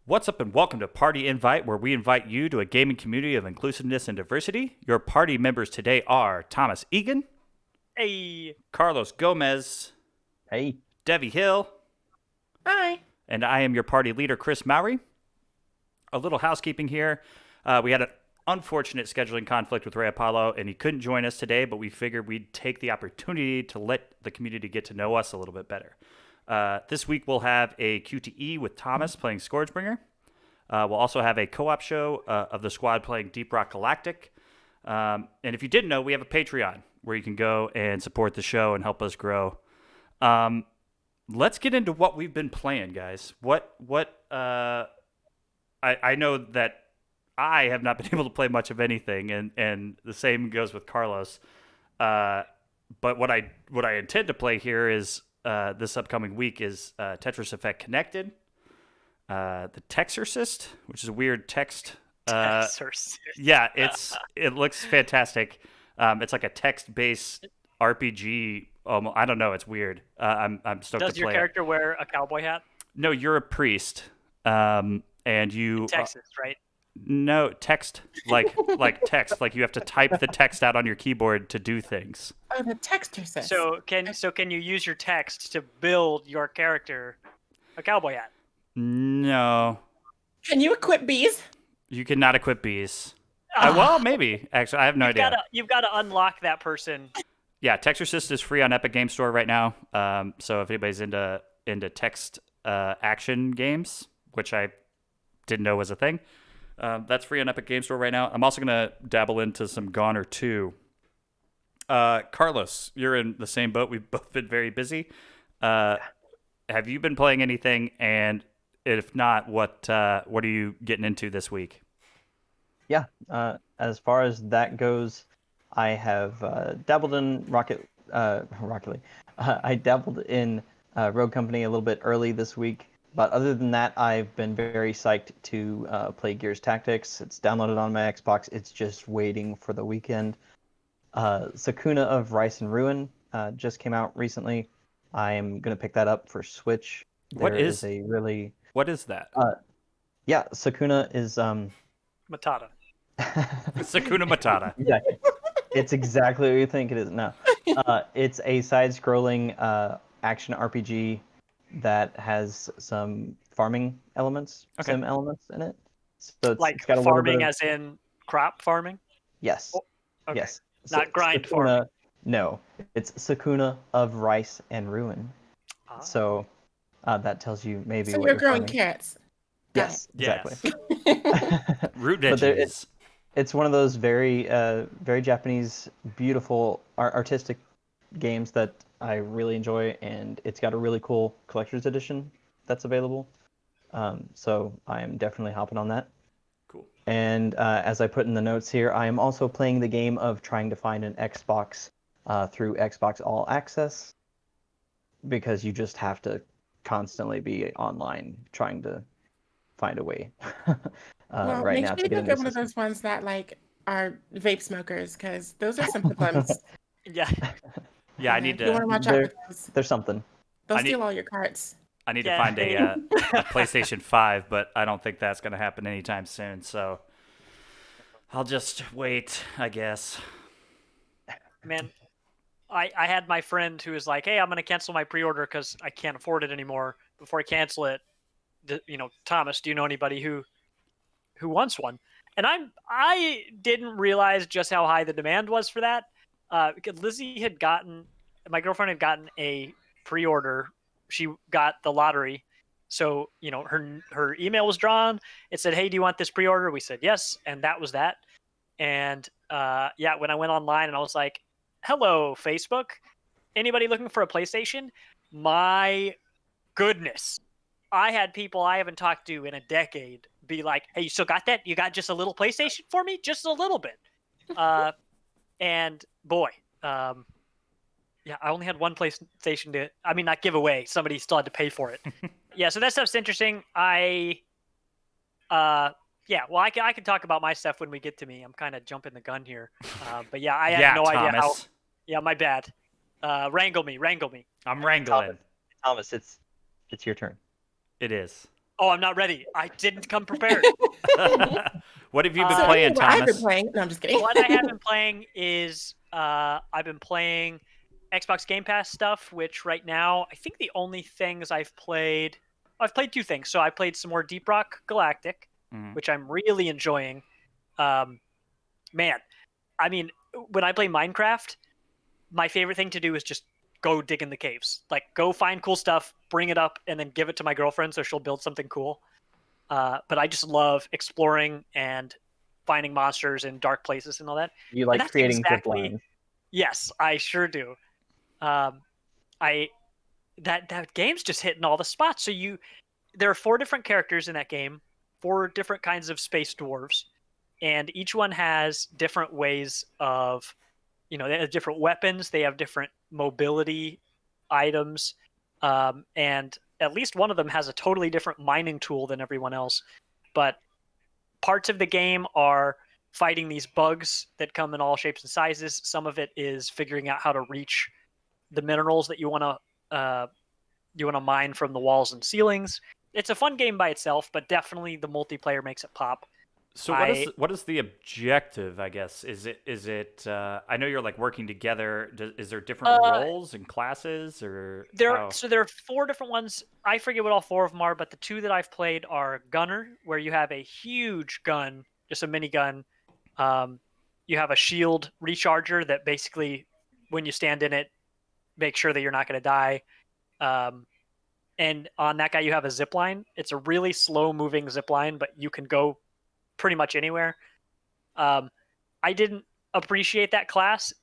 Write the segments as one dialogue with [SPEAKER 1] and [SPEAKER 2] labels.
[SPEAKER 1] What's up and welcome to Party Invite, where we invite you to a gaming community of inclusiveness and diversity. Your party members today are Thomas Egan.
[SPEAKER 2] Hey.
[SPEAKER 1] Carlos Gomez.
[SPEAKER 3] Hey.
[SPEAKER 1] Debbie Hill.
[SPEAKER 4] Hi.
[SPEAKER 1] And I am your party leader, Chris Mowry. A little housekeeping here. We had an unfortunate scheduling conflict with Ray Apollo, and he couldn't join us today, but we figured we'd take the opportunity to let the community get to know us a little bit better. This week we'll have a QTE with Thomas playing Scourgebringer. We'll also have a co-op show of the squad playing Deep Rock Galactic. And if you didn't know, we have a Patreon where you can go and support the show and help us grow. Let's get into what we've been playing, guys. I know that I have not been able to play much of anything, and the same goes with Carlos. But what I intend to play here is this upcoming week is Tetris Effect Connected, the Texorcist, which is a weird text.
[SPEAKER 2] Texorcist.
[SPEAKER 1] Yeah, it looks fantastic. It's like a text-based RPG. I don't know. It's weird. I'm stoked to play.
[SPEAKER 2] Does your character wear a cowboy hat?
[SPEAKER 1] No, you're a priest. And you
[SPEAKER 2] in Texas, right?
[SPEAKER 1] No, text like text. Like you have to type the text out on your keyboard to do things.
[SPEAKER 4] Oh, the texter says.
[SPEAKER 2] So can you use your text to build your character a cowboy hat?
[SPEAKER 1] No.
[SPEAKER 4] Can you equip bees?
[SPEAKER 1] You cannot equip bees. Well, maybe. Actually, I have no idea.
[SPEAKER 2] You've got to unlock that person.
[SPEAKER 1] Yeah, Texorcist is free on Epic Game Store right now. So if anybody's into text action games, which I didn't know was a thing, that's free on Epic Game Store right now. I'm also gonna dabble into some Goner 2. Carlos, you're in the same boat. We've both been very busy. Have you been playing anything? And if not, what are you getting into this week?
[SPEAKER 3] Yeah, as far as that goes, I have dabbled in Rocket League. I dabbled in Rogue Company a little bit early this week, but other than that, I've been very psyched to play Gears Tactics. It's downloaded on my Xbox. It's just waiting for the weekend. Sakuna of Rice and Ruin just came out recently. I am gonna pick that up for Switch.
[SPEAKER 1] What is that?
[SPEAKER 3] Yeah, Sakuna is
[SPEAKER 2] Matata.
[SPEAKER 1] Sakuna Matata.
[SPEAKER 3] Yeah, it's exactly what you think it is. No, it's a side-scrolling action RPG that has some farming elements, sim elements in it. So it's got a
[SPEAKER 2] farming,
[SPEAKER 3] little bit
[SPEAKER 2] as in crop farming.
[SPEAKER 3] Yes.
[SPEAKER 2] Oh, okay.
[SPEAKER 3] Yes.
[SPEAKER 2] Not grind
[SPEAKER 3] Sakuna,
[SPEAKER 2] farming.
[SPEAKER 3] No, it's Sakuna of Rice and Ruin. So that tells you maybe.
[SPEAKER 4] So
[SPEAKER 3] what
[SPEAKER 4] you're growing
[SPEAKER 3] farming.
[SPEAKER 4] carrots.
[SPEAKER 3] Yes, exactly.
[SPEAKER 1] Root veggies.
[SPEAKER 3] It's one of those very Japanese, beautiful, artistic games that I really enjoy, and it's got a really cool collector's edition that's available. So I am definitely hopping on that.
[SPEAKER 1] Cool.
[SPEAKER 3] And as I put in the notes here, I am also playing the game of trying to find an Xbox through Xbox All Access, because you just have to constantly be online trying to find a way
[SPEAKER 4] Well,
[SPEAKER 3] right
[SPEAKER 4] make
[SPEAKER 3] now
[SPEAKER 4] sure
[SPEAKER 3] to
[SPEAKER 4] you
[SPEAKER 3] get
[SPEAKER 4] don't
[SPEAKER 3] a
[SPEAKER 4] get
[SPEAKER 3] new
[SPEAKER 4] one of
[SPEAKER 3] system.
[SPEAKER 4] those ones that are vape smokers, because those are some hoodlums.
[SPEAKER 2] Yeah.
[SPEAKER 1] Yeah, I need
[SPEAKER 4] You want
[SPEAKER 1] to.
[SPEAKER 4] to watch out for those.
[SPEAKER 3] There's something.
[SPEAKER 4] They'll
[SPEAKER 1] I need-
[SPEAKER 4] steal all your cards.
[SPEAKER 1] I need to find a PlayStation 5, but I don't think that's going to happen anytime soon. So I'll just wait, I guess.
[SPEAKER 2] Man, I had my friend who was like, "Hey, I'm going to cancel my pre-order because I can't afford it anymore." Before I cancel it, Thomas, do you know anybody who wants one? And I didn't realize just how high the demand was for that. Because my girlfriend had gotten a pre-order. She got the lottery. So, her email was drawn. It said, "Hey, do you want this pre-order?" We said yes, and that was that. And when I went online and I was like, "Hello, Facebook. Anybody looking for a PlayStation?" My goodness. I had people I haven't talked to in a decade be like, "Hey, you still got that? You got just a little PlayStation for me? Just a little bit." And boy, I only had one PlayStation not give away. Somebody still had to pay for it. Yeah, so that stuff's interesting. I can talk about my stuff when we get to me. I'm kind of jumping the gun here. But yeah, I had no idea how. Yeah, my bad. Wrangle me.
[SPEAKER 1] I'm wrangling.
[SPEAKER 3] Thomas, it's your turn.
[SPEAKER 1] It is.
[SPEAKER 2] Oh, I'm not ready. I didn't come prepared.
[SPEAKER 1] What have you been
[SPEAKER 2] So
[SPEAKER 1] playing,
[SPEAKER 4] what I've been
[SPEAKER 1] Thomas?
[SPEAKER 4] playing. No, I'm just kidding.
[SPEAKER 2] What I have been playing is I've been playing Xbox Game Pass stuff, which right now I think the only things I've played 2 things. So I played some more Deep Rock Galactic,
[SPEAKER 1] Mhm.
[SPEAKER 2] which I'm really enjoying. Man, I mean, when I play Minecraft, my favorite thing to do is just go dig in the caves. Like, go find cool stuff, bring it up, and then give it to my girlfriend so she'll build something cool. But I just love exploring and finding monsters in dark places and all that.
[SPEAKER 3] You
[SPEAKER 2] And
[SPEAKER 3] like
[SPEAKER 2] that's
[SPEAKER 3] creating zip
[SPEAKER 2] exactly
[SPEAKER 3] lines.
[SPEAKER 2] Yes, I sure do. Um, I that game's just hitting all the spots. So there are 4 different characters in that game, 4 different kinds of space dwarves, and each one has different ways of, they have different weapons, they have different mobility items, and at least one of them has a totally different mining tool than everyone else. But parts of the game are fighting these bugs that come in all shapes and sizes. Some of it is figuring out how to reach the minerals that you want to mine from the walls and ceilings. It's a fun game by itself, but definitely the multiplayer makes it pop.
[SPEAKER 1] So what is the objective? I guess is it? I know you're like working together. Is there different roles and classes, or
[SPEAKER 2] there are 4 different ones. I forget what all 4 of them are, but the 2 that I've played are Gunner, where you have a huge gun, just a minigun. You have a shield recharger that basically, when you stand in it, make sure that you're not going to die. And on that guy, you have a zip line. It's a really slow moving zip line, but you can go pretty much anywhere. I didn't appreciate that class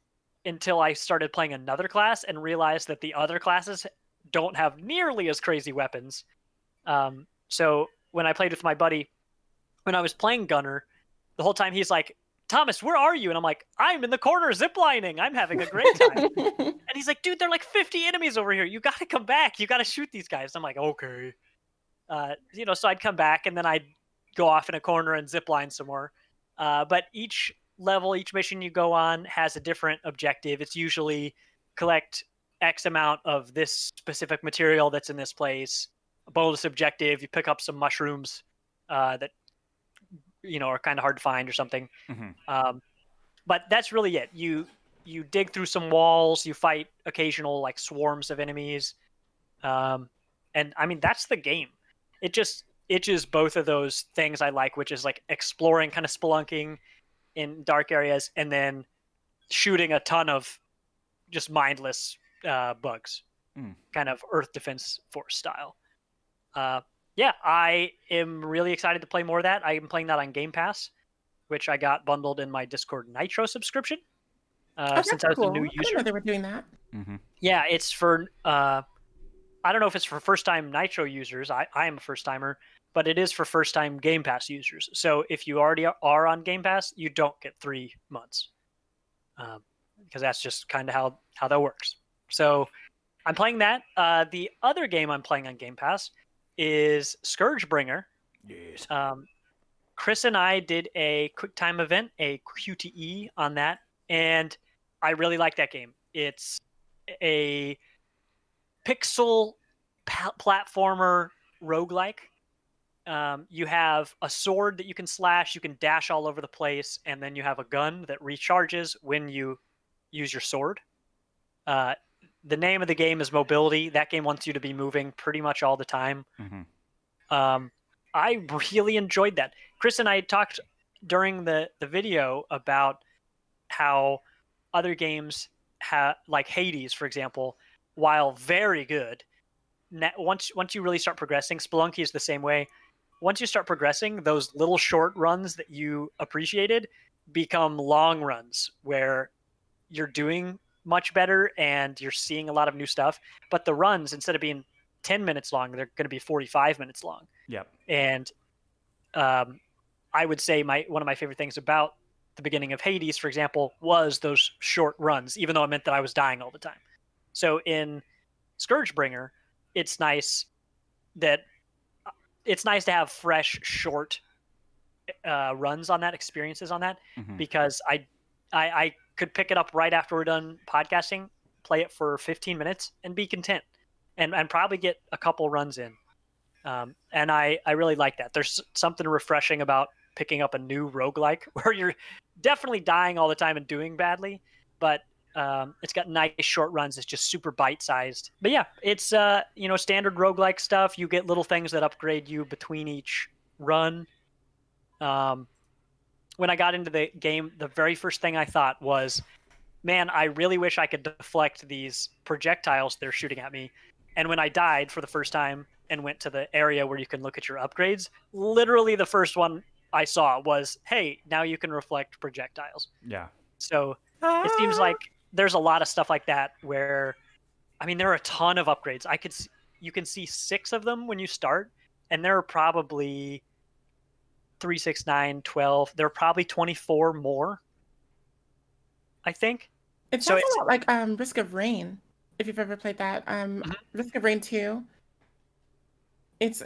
[SPEAKER 2] until I started playing another class and realized that the other classes don't have nearly as crazy weapons. So when I played with my buddy, when I was playing Gunner, the whole time he's like, "Thomas, where are you?" And I'm like, "I'm in the corner ziplining. I'm having a great time." And he's like, "Dude, there are like 50 enemies over here. You got to come back. You got to shoot these guys." I'm like, "Okay." So I'd come back and then I'd go off in a corner and zipline some more. But each level, each mission you go on has a different objective. It's usually collect X amount of this specific material that's in this place. A bonus objective, you pick up some mushrooms that are kind of hard to find or something.
[SPEAKER 1] Mhm.
[SPEAKER 2] But that's really it. You dig through some walls, you fight occasional like swarms of enemies, and I mean that's the game. It just itches both of those things I like, which is like exploring, kind of spelunking in dark areas, and then shooting a ton of just mindless bugs, kind of Earth Defense Force style. Yeah, I am really excited to play more of that. I am playing that on Game Pass, which I got bundled in my Discord Nitro subscription. Since I was
[SPEAKER 4] cool.
[SPEAKER 2] a new
[SPEAKER 4] I didn't
[SPEAKER 2] user.
[SPEAKER 4] know they were doing that.
[SPEAKER 1] Mm-hmm.
[SPEAKER 2] Yeah, it's for I don't know if it's for first-time Nitro users. I am a first-timer, but it is for first-time Game Pass users. So if you already are on Game Pass, you don't get 3 months, because that's just kind of how that works. So I'm playing that. The other game I'm playing on Game Pass is Scourgebringer.
[SPEAKER 1] Yes.
[SPEAKER 2] Chris and I did a QuickTime event, a QTE on that, and I really like that game. It's a pixel platformer roguelike. You have a sword that you can slash, you can dash all over the place, and then you have a gun that recharges when you use your sword. The name of the game is Mobility. That game wants you to be moving pretty much all the time.
[SPEAKER 1] Mm-hmm.
[SPEAKER 2] I really enjoyed that. Chris and I talked during the video about how other games like Hades, for example, while very good, once you really start progressing, Spelunky is the same way. Once you start progressing, those little short runs that you appreciated become long runs where you're doing much better and you're seeing a lot of new stuff. But the runs, instead of being 10 minutes long, they're going to be 45 minutes long.
[SPEAKER 1] Yep.
[SPEAKER 2] And I would say one of my favorite things about the beginning of Hades, for example, was those short runs, even though it meant that I was dying all the time. So in Scourgebringer, it's nice to have fresh, short runs on that, experiences on that,
[SPEAKER 1] Mm-hmm.
[SPEAKER 2] because I could pick it up right after we're done podcasting, play it for 15 minutes, and be content. and probably get a couple runs in. And I really like that. There's something refreshing about picking up a new roguelike where you're definitely dying all the time and doing badly, but it's got nice short runs. It's just super bite-sized. But yeah, it's standard roguelike stuff. You get little things that upgrade you between each run. When I got into the game, the very first thing I thought was, man, I really wish I could deflect these projectiles they're shooting at me. And when I died for the first time and went to the area where you can look at your upgrades, literally the first one I saw was, hey, now you can reflect projectiles.
[SPEAKER 1] Yeah.
[SPEAKER 2] So it seems like there's a lot of stuff like that where, I mean, there are a ton of upgrades. You can see 6 of them when you start, and there are probably 3, 6, 9, 12. There are probably 24 more, I think.
[SPEAKER 4] It sounds a lot like Risk of Rain, if you've ever played that. Risk of Rain 2. It's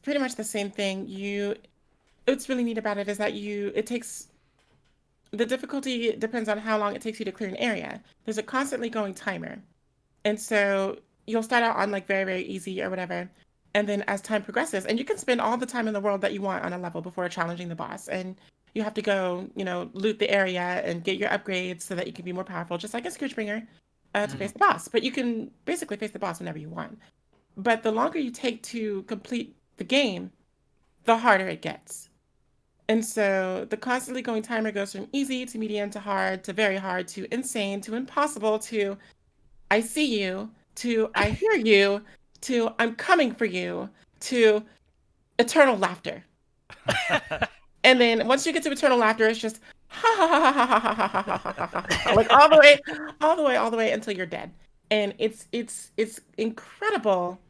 [SPEAKER 4] pretty much the same thing. What's really neat about it is that the difficulty depends on how long it takes you to clear an area. There's a constantly going timer. And so you'll start out on like very, very easy or whatever. And then as time progresses, and you can spend all the time in the world that you want on a level before challenging the boss. And you have to go, loot the area and get your upgrades so that you can be more powerful, just like a Scourgebringer, to face the boss. But you can basically face the boss whenever you want. But the longer you take to complete the game, the harder it gets. And so the constantly going timer goes from easy to medium to hard to very hard to insane to impossible to I see you to I hear you to I'm coming for you to eternal laughter. And then once you get to eternal laughter, it's just ha ha ha ha ha ha ha ha ha ha ha, like all the way until you're dead. And it's incredible.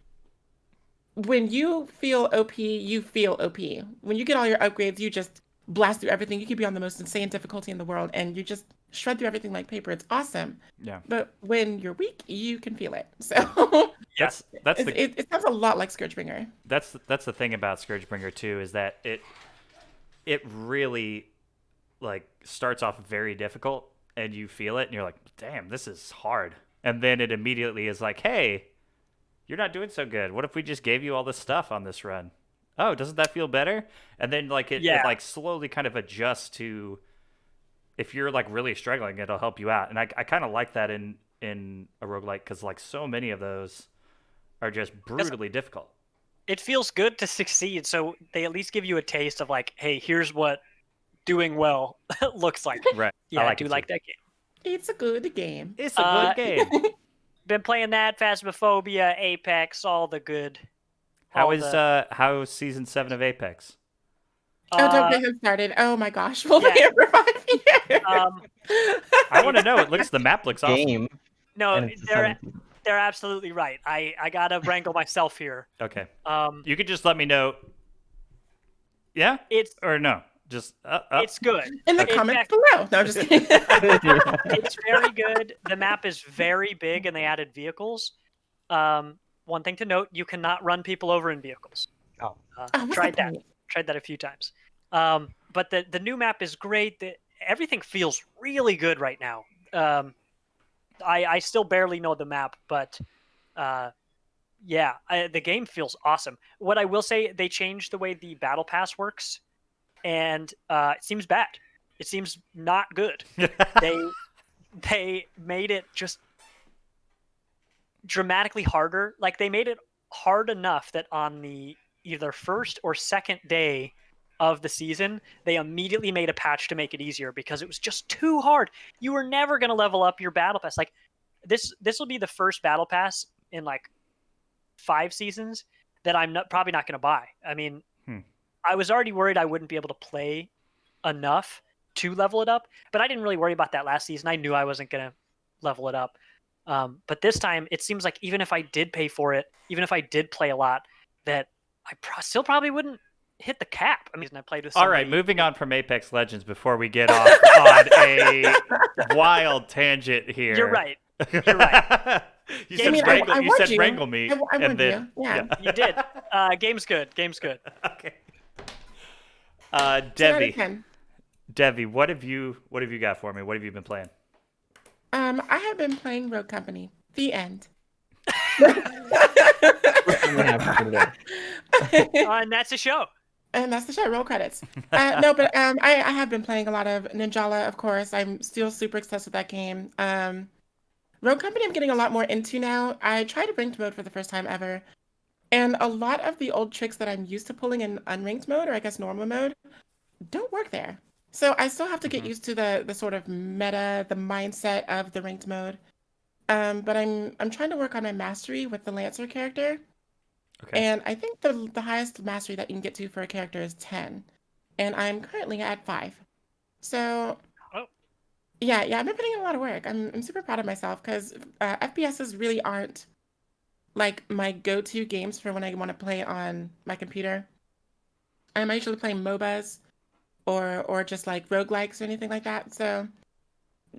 [SPEAKER 4] When you feel OP, you feel OP. When you get all your upgrades, you just blast through everything. You could be on the most insane difficulty in the world, and you just shred through everything like paper. It's awesome.
[SPEAKER 1] Yeah.
[SPEAKER 4] But when you're weak, you can feel it. So
[SPEAKER 1] Yes,
[SPEAKER 4] it sounds a lot like Scourgebringer.
[SPEAKER 1] That's the thing about Scourgebringer too, is that it really like starts off very difficult, and you feel it, and you're like, damn, this is hard, and then it immediately is like, hey, you're not doing so good. What if we just gave you all this stuff on this run? Oh, doesn't that feel better? And then like it like slowly kind of adjusts to, if you're like really struggling, it'll help you out. And I kind of like that in a roguelike, because like so many of those are just brutally difficult.
[SPEAKER 2] It feels good to succeed, so they at least give you a taste of like, hey, here's what doing well looks like.
[SPEAKER 1] Right.
[SPEAKER 2] Yeah, I
[SPEAKER 1] like
[SPEAKER 2] do like that game.
[SPEAKER 4] It's a good game.
[SPEAKER 1] It's a good game.
[SPEAKER 2] Been playing that, Phasmophobia, Apex, all the good.
[SPEAKER 1] How's season 7 of Apex?
[SPEAKER 4] Don't get him started. Oh my gosh, we'll be here for 5 years.
[SPEAKER 1] I want to know. The map looks awesome.
[SPEAKER 3] Game.
[SPEAKER 2] No,
[SPEAKER 3] and it's the
[SPEAKER 2] they're
[SPEAKER 3] 17th.
[SPEAKER 2] they're absolutely right. I gotta wrangle myself here.
[SPEAKER 1] Okay. You could just let me know. Yeah. Or no. Just
[SPEAKER 2] It's good.
[SPEAKER 4] In the comments below. No, I'm just kidding.
[SPEAKER 2] It's very good. The map is very big, and they added vehicles. One thing to note: you cannot run people over in vehicles. Tried that a few times. But the new map is great. Everything feels really good right now. I still barely know the map, but the game feels awesome. What I will say, they changed the way the battle pass works, and it seems bad. It seems not good. They made it just dramatically harder. Like, they made it hard enough that on the either first or second day of the season, they immediately made a patch to make it easier because it was just too hard. You were never going to level up your battle pass. Like, this will be the first battle pass in like 5 seasons that I'm probably not going to buy. I mean, I was already worried I wouldn't be able to play enough to level it up, but I didn't really worry about that last season. I knew I wasn't going to level it up. But this time, it seems like even if I did pay for it, even if I did play a lot, that I still probably wouldn't hit the cap. I mean, I played with somebody.
[SPEAKER 1] All right, moving on from Apex Legends before we get off on a wild tangent here.
[SPEAKER 2] You're right.
[SPEAKER 1] You said wrangle me.
[SPEAKER 4] I warned you. Yeah.
[SPEAKER 2] You did. Game's good.
[SPEAKER 1] Okay. Debbie, what have you got for me? What have you been playing?
[SPEAKER 4] I have been playing Rogue Company. The end.
[SPEAKER 3] We have for today.
[SPEAKER 2] And that's a show.
[SPEAKER 4] And that's the show. Roll credits. No, but I have been playing a lot of Ninjala, of course. I'm still super obsessed with that game. Rogue Company I'm getting a lot more into now. I tried ranked mode for the first time ever. And a lot of the old tricks that I'm used to pulling in unranked mode, or I guess normal mode, don't work there. So I still have to get used to the sort of meta, the mindset of the ranked mode. But I'm trying to work on my mastery with the Lancer character.
[SPEAKER 1] Okay.
[SPEAKER 4] And I think the highest mastery that you can get to for a character is 10. And I'm currently at 5. So
[SPEAKER 2] Oh.
[SPEAKER 4] yeah, I've been putting in a lot of work. I'm super proud of myself because FPSs really aren't like my go-to games for when I want to play on my computer. I'm usually playing MOBAs or just like roguelikes or anything like that. So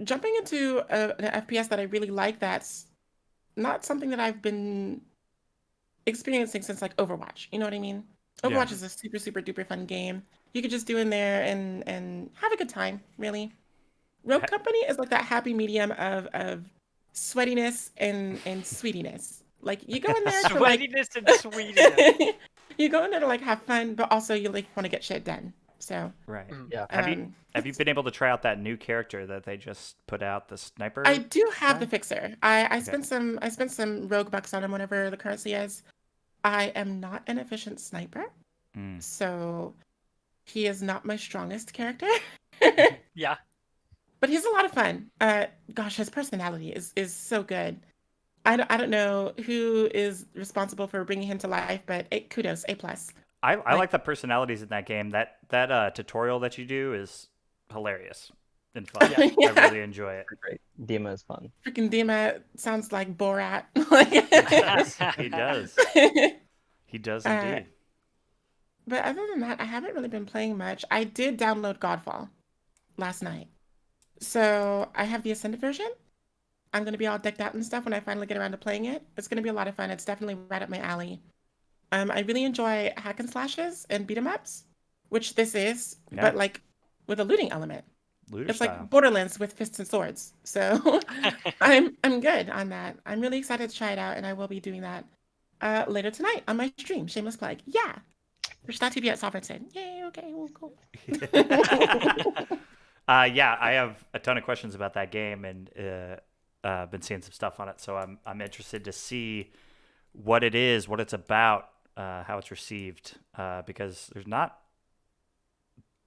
[SPEAKER 4] jumping into an FPS that I really like, that's not something that I've been experiencing since like Overwatch. You know what I mean? Overwatch is a super, super duper fun game. You could just do in there and have a good time, really. Rogue Company is like that happy medium of sweatiness and sweetiness. Like you go in there to like
[SPEAKER 2] Sweatiness and sweetiness.
[SPEAKER 4] you go in there to like have fun, but also you like want to get shit done. So
[SPEAKER 1] Right.
[SPEAKER 3] Yeah.
[SPEAKER 1] Have you been able to try out that new character that they just put out, the sniper?
[SPEAKER 4] I do have
[SPEAKER 1] Okay.
[SPEAKER 4] the fixer. I spent some rogue bucks on him, whatever the currency is. I am not an efficient sniper, so he is not my strongest character.
[SPEAKER 2] Yeah.
[SPEAKER 4] But he's a lot of fun. Gosh, his personality is so good. I don't know who is responsible for bringing him to life, but kudos, A+.
[SPEAKER 1] I like the personalities in that game. That tutorial that you do is hilarious and fun.
[SPEAKER 4] Yeah.
[SPEAKER 1] I really enjoy it.
[SPEAKER 3] Great. Dima is fun.
[SPEAKER 4] Freaking Dima sounds like Borat.
[SPEAKER 1] He does. He does indeed.
[SPEAKER 4] But other than that, I haven't really been playing much. I did download Godfall last night. So I have the Ascended version. I'm going to be all decked out and stuff when I finally get around to playing it. It's going to be a lot of fun. It's definitely right up my alley. I really enjoy hack and slashes and beat 'em ups, which this is, but like with a looting element.
[SPEAKER 1] Looter
[SPEAKER 4] It's
[SPEAKER 1] style.
[SPEAKER 4] like Borderlands with fists and swords. So I'm good on that. I'm really excited to try it out, and I will be doing that later tonight on my stream. Shameless plug. Yeah. Twitch.tv at Sovereignton. Yay, okay, well, cool.
[SPEAKER 1] Yeah, I have a ton of questions about that game and been seeing some stuff on it, so I'm interested to see what it is, what it's about, how it's received, because there's not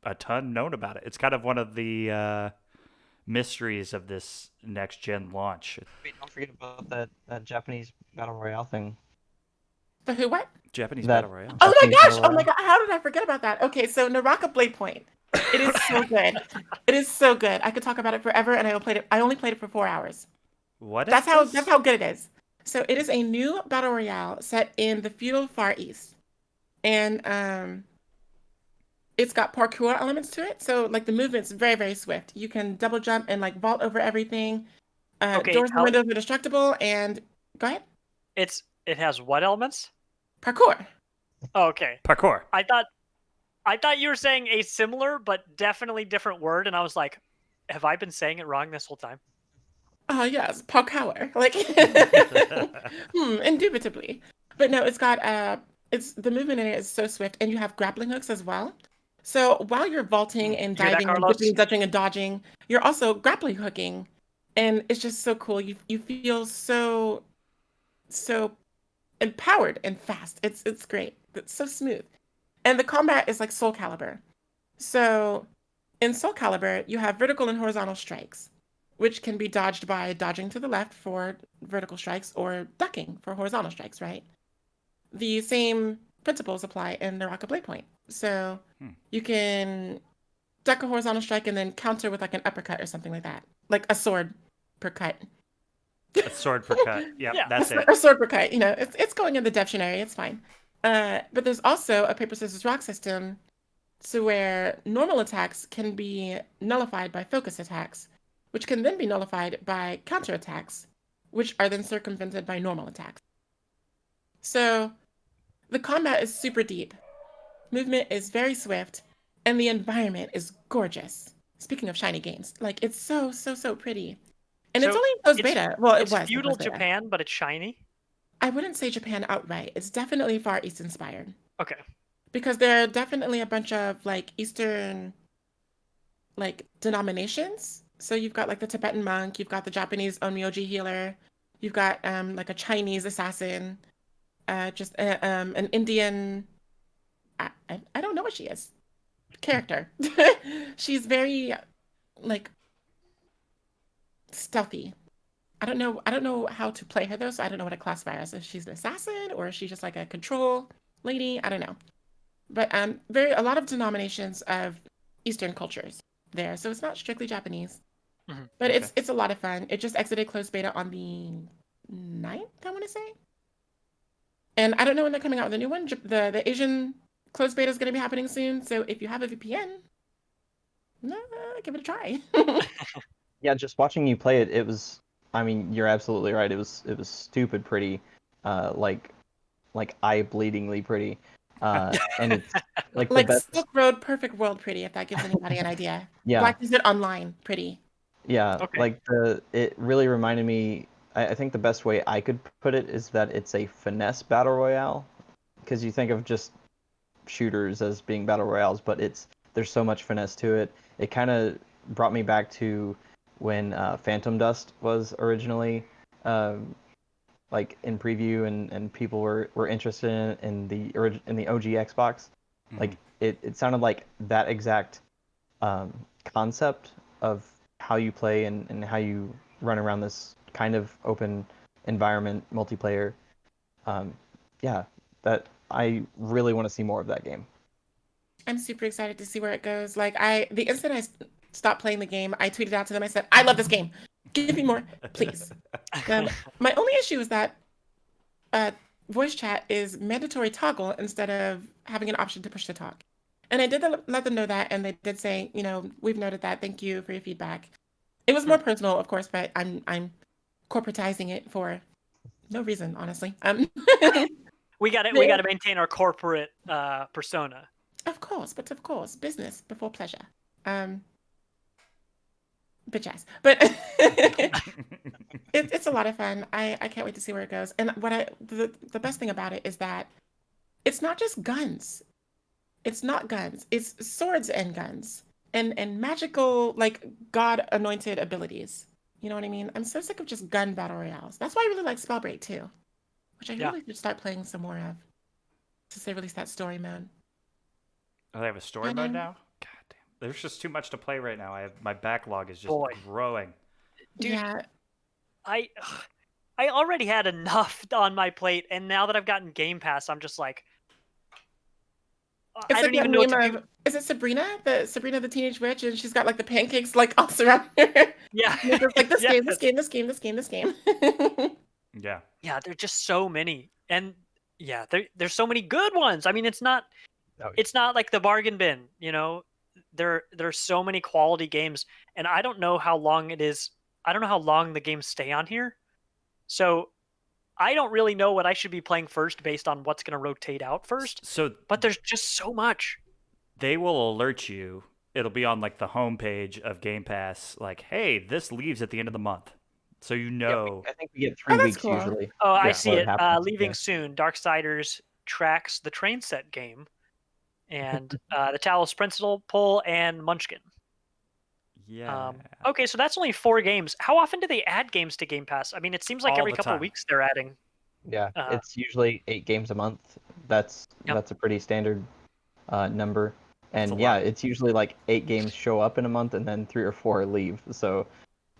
[SPEAKER 1] a ton known about it. It's kind of one of the mysteries of this next gen launch.
[SPEAKER 3] Wait, don't forget about that Japanese battle royale thing.
[SPEAKER 4] The who what?
[SPEAKER 1] Japanese
[SPEAKER 3] That-
[SPEAKER 1] battle royale.
[SPEAKER 4] Oh my
[SPEAKER 3] Japanese
[SPEAKER 4] gosh!
[SPEAKER 3] battle
[SPEAKER 4] Oh my
[SPEAKER 3] royale.
[SPEAKER 4] god! How did I forget about that? Okay, so Naraka Blade Point. It is so good. It is so good. I could talk about it forever, and I only played it for 4 hours.
[SPEAKER 1] What is
[SPEAKER 4] That's how
[SPEAKER 1] this?
[SPEAKER 4] good it is. So it is a new battle royale set in the feudal Far East, and it's got parkour elements to it. So like the movement's very, very swift. You can double jump and like vault over everything.
[SPEAKER 2] Okay,
[SPEAKER 4] Doors and windows are destructible. And go ahead.
[SPEAKER 2] It has what elements?
[SPEAKER 4] Parkour.
[SPEAKER 2] Oh, okay.
[SPEAKER 1] Parkour.
[SPEAKER 2] I thought you were saying a similar but definitely different word, and I was like, have I been saying it wrong this whole time?
[SPEAKER 4] Oh yes, parkour. Like, indubitably. But no, it's got it's the movement in it is so swift, and you have grappling hooks as well. So while you're vaulting and
[SPEAKER 2] Hear that,
[SPEAKER 4] diving and
[SPEAKER 2] Carlos?
[SPEAKER 4] dipping, dodging and dodging, you're also grappling hooking, and it's just so cool. You feel so empowered and fast. It's great. It's so smooth, and the combat is like Soul Calibur. So in Soul Calibur, you have vertical and horizontal strikes, which can be dodged by dodging to the left for vertical strikes or ducking for horizontal strikes, right? The same principles apply in Naraka Blade Point. So you can duck a horizontal strike and then counter with like an uppercut or something like that. Like a sword per cut.
[SPEAKER 1] A sword per cut. Yep,
[SPEAKER 2] Yeah.
[SPEAKER 1] that's it.
[SPEAKER 4] A sword per cut. You know, it's going in the dictionary. It's fine. But there's also a paper, scissors, rock system to where normal attacks can be nullified by focus attacks, which can then be nullified by counter attacks, which are then circumvented by normal attacks. So the combat is super deep. Movement is very swift, and the environment is gorgeous. Speaking of shiny games, like it's so pretty. And it's
[SPEAKER 2] So
[SPEAKER 4] only in closed
[SPEAKER 2] it's-
[SPEAKER 4] beta. Well, it
[SPEAKER 2] It's
[SPEAKER 4] was in
[SPEAKER 2] feudal
[SPEAKER 4] closed beta.
[SPEAKER 2] Japan, but it's shiny.
[SPEAKER 4] I wouldn't say Japan outright. It's definitely Far East inspired
[SPEAKER 2] Okay.
[SPEAKER 4] because there are definitely a bunch of like Eastern like denominations. So you've got like the Tibetan monk, you've got the Japanese onmyoji healer, you've got like a Chinese assassin, just an Indian. I don't know what she is. Character. She's very like stealthy. I don't know how to play her though, so I don't know what to classify her as. If she's an assassin or is she just like a control lady? I don't know. But very a lot of denominations of Eastern cultures there, so it's not strictly Japanese. But
[SPEAKER 1] Okay.
[SPEAKER 4] it's a lot of fun. It just exited closed beta on the 9th, I want to say. And I don't know when they're coming out with a new one. The Asian closed beta is going to be happening soon. So if you have a VPN, give it a try.
[SPEAKER 3] Yeah, just watching you play it, it was. I mean, you're absolutely right. It was stupid pretty, like eye-bleedingly pretty, and it's like the
[SPEAKER 4] Like
[SPEAKER 3] best.
[SPEAKER 4] Silk Road Perfect World pretty, if that gives anybody an idea.
[SPEAKER 3] Yeah,
[SPEAKER 4] Black Desert Online pretty.
[SPEAKER 3] yeah.
[SPEAKER 2] Okay.
[SPEAKER 3] Like it really reminded me. I think the best way I could put it is that it's a finesse battle royale, because you think of just shooters as being battle royales, but there's so much finesse to it. It kind of brought me back to when Phantom Dust was originally like in preview, and people were interested in the OG Xbox. Like it sounded like that exact concept of how you play and how you run around this kind of open environment multiplayer. Yeah, that I really want to see more of that game.
[SPEAKER 4] I'm super excited to see where it goes. Like the instant stopped playing the game, I tweeted out to them. I said, "I love this game. Give me more, please." My only issue is that uh, voice chat is mandatory toggle instead of having an option to push to talk. And I did let them know that, and they did say, we've noted that. Thank you for your feedback. It was more personal, of course, but I'm corporatizing it for no reason, honestly.
[SPEAKER 2] We got to maintain our corporate persona.
[SPEAKER 4] Of course, business before pleasure. Bitch ass. But it's a lot of fun. I can't wait to see where it goes. And the best thing about it is that it's not just guns. It's not guns. It's swords and guns and magical like god anointed abilities. You know what I mean? I'm so sick of just gun battle royales. That's why I really like Spellbreak too, which I really should start playing some more of since they released that story mode.
[SPEAKER 1] Oh, they have a story mode now? God damn. There's just too much to play right now. My backlog is just growing.
[SPEAKER 2] Dude,
[SPEAKER 4] yeah.
[SPEAKER 2] I already had enough on my plate, and now that I've gotten Game Pass, I'm just like, I don't even know what to do.
[SPEAKER 4] Is it Sabrina? Sabrina the Teenage Witch, and she's got like the pancakes like all around her.
[SPEAKER 2] Yeah.
[SPEAKER 4] Like this game.
[SPEAKER 1] Yeah.
[SPEAKER 2] Yeah, there's just so many. And yeah, there's so many good ones. I mean, it's not like the bargain bin, There's so many quality games, and I don't know how long it is. I don't know how long the games stay on here. So I don't really know what I should be playing first based on what's going to rotate out first. But there's just so much.
[SPEAKER 1] They will alert you. It'll be on like the homepage of Game Pass, like, hey, this leaves at the end of the month. So
[SPEAKER 3] Yeah, I think we get 3 weeks
[SPEAKER 4] cool.
[SPEAKER 3] usually.
[SPEAKER 2] Oh, I see it. Leaving soon. Darksiders tracks the train set game, and the Talos Principle and Munchkin.
[SPEAKER 1] Yeah.
[SPEAKER 2] Okay, so that's only 4 games. How often do they add games to Game Pass? I mean, it seems like every couple of weeks they're adding.
[SPEAKER 3] Yeah, it's usually 8 games a month. That's a pretty standard number. And yeah, it's usually like 8 games show up in a month and then 3 or 4 leave. So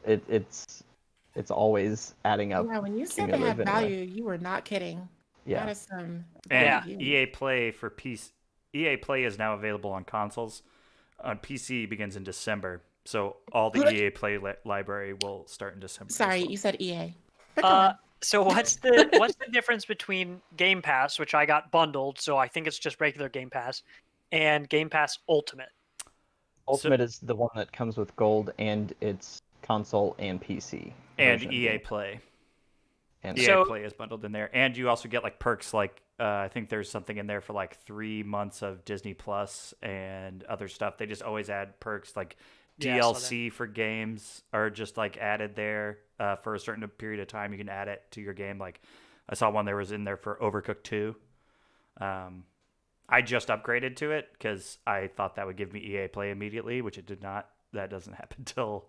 [SPEAKER 3] it's always adding up.
[SPEAKER 4] Yeah, when you said they had value, you were not kidding.
[SPEAKER 3] Yeah.
[SPEAKER 4] That is some.
[SPEAKER 1] And EA Play for PC. EA Play is now available on consoles. On PC begins in December. So all the EA Play library will start in December.
[SPEAKER 4] Sorry, you said EA.
[SPEAKER 2] So what's the difference between Game Pass, which I got bundled, so I think it's just regular Game Pass, and Game Pass Ultimate?
[SPEAKER 3] Ultimate is the one that comes with gold, and it's console and PC.
[SPEAKER 1] And EA Play. And EA Play is bundled in there. And you also get like perks like I think there's something in there for like 3 months of Disney Plus and other stuff. They just always add perks like DLC for games are just like added there for a certain period of time. You can add it to your game. Like I saw one there was in there for Overcooked 2. I just upgraded to it because I thought that would give me EA Play immediately, which it did not. That doesn't happen till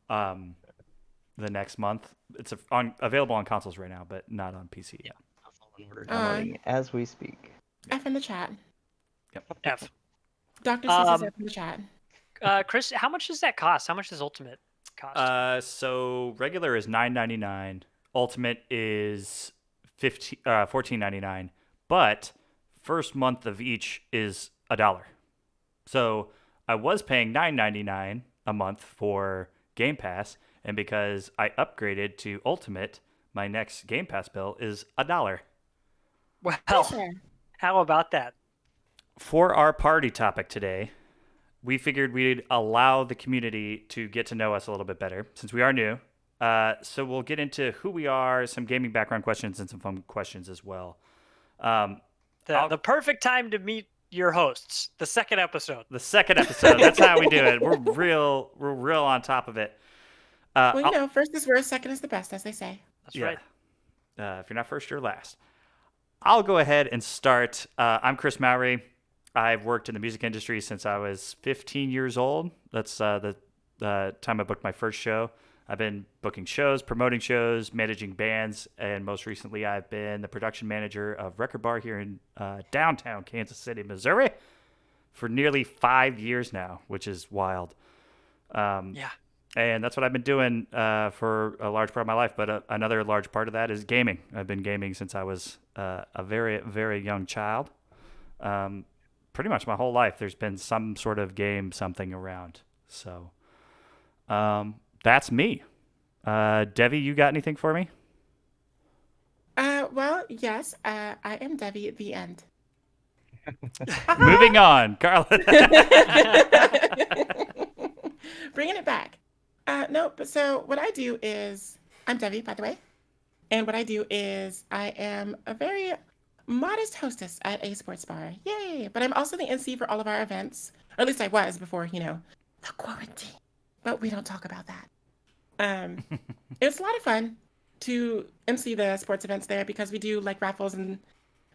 [SPEAKER 1] the next month. It's available on consoles right now, but not on PC.
[SPEAKER 3] Yeah. Downloading as we speak.
[SPEAKER 4] F in the chat.
[SPEAKER 2] F.
[SPEAKER 4] Dr. C says F in the chat.
[SPEAKER 2] Chris, how much does that cost? How much does Ultimate cost?
[SPEAKER 1] So regular is $9.99. Ultimate is $14.99. But first month of each is $1. So I was paying $9.99 a month for Game Pass, and because I upgraded to Ultimate, my next Game Pass bill is $1.
[SPEAKER 2] Well,
[SPEAKER 4] Sure.
[SPEAKER 2] how about that?
[SPEAKER 1] For our party topic today, we figured we'd allow the community to get to know us a little bit better since we are new. So we'll get into who we are, some gaming background questions, and some fun questions as well.
[SPEAKER 2] The perfect time to meet your hosts. The second episode.
[SPEAKER 1] That's how we do it. We're real on top of it.
[SPEAKER 4] Well, first is worst, second is the best, as they say.
[SPEAKER 2] That's right.
[SPEAKER 1] If you're not first, you're last. I'll go ahead and start. I'm Chris Mowry. I've worked in the music industry since I was 15 years old. That's the time I booked my first show. I've been booking shows, promoting shows, managing bands, and most recently I've been the production manager of Record Bar here in downtown Kansas City, Missouri for nearly 5 years now, which is wild.
[SPEAKER 2] Yeah.
[SPEAKER 1] And that's what I've been doing for a large part of my life. But another large part of that is gaming. I've been gaming since I was a very, very young child. Pretty much my whole life, there's been some sort of game, something around. So that's me. Devi, you got anything for me?
[SPEAKER 4] Well, yes. I am Devi at the end.
[SPEAKER 1] Moving on, Carla.
[SPEAKER 4] Bringing it back. No, but so what I do is, I'm Devi, by the way. And what I do is I am a very modest hostess at a sports bar. Yay! But I'm also the MC for all of our events. Or at least I was before, the quarantine. But we don't talk about that. It's a lot of fun to MC the sports events there because we do like raffles and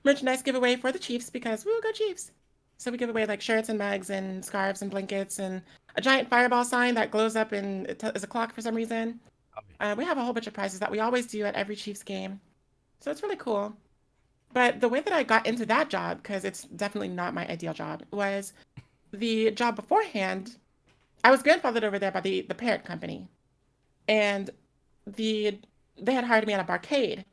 [SPEAKER 4] merchandise giveaway for the Chiefs because woo, go Chiefs. So we give away like shirts and mugs and scarves and blankets and a giant fireball sign that glows up and it is a clock for some reason. We have a whole bunch of prizes that we always do at every Chiefs game. So it's really cool. But the way that I got into that job, because it's definitely not my ideal job, was the job beforehand. I was grandfathered over there by the parent company. And they had hired me at a barcade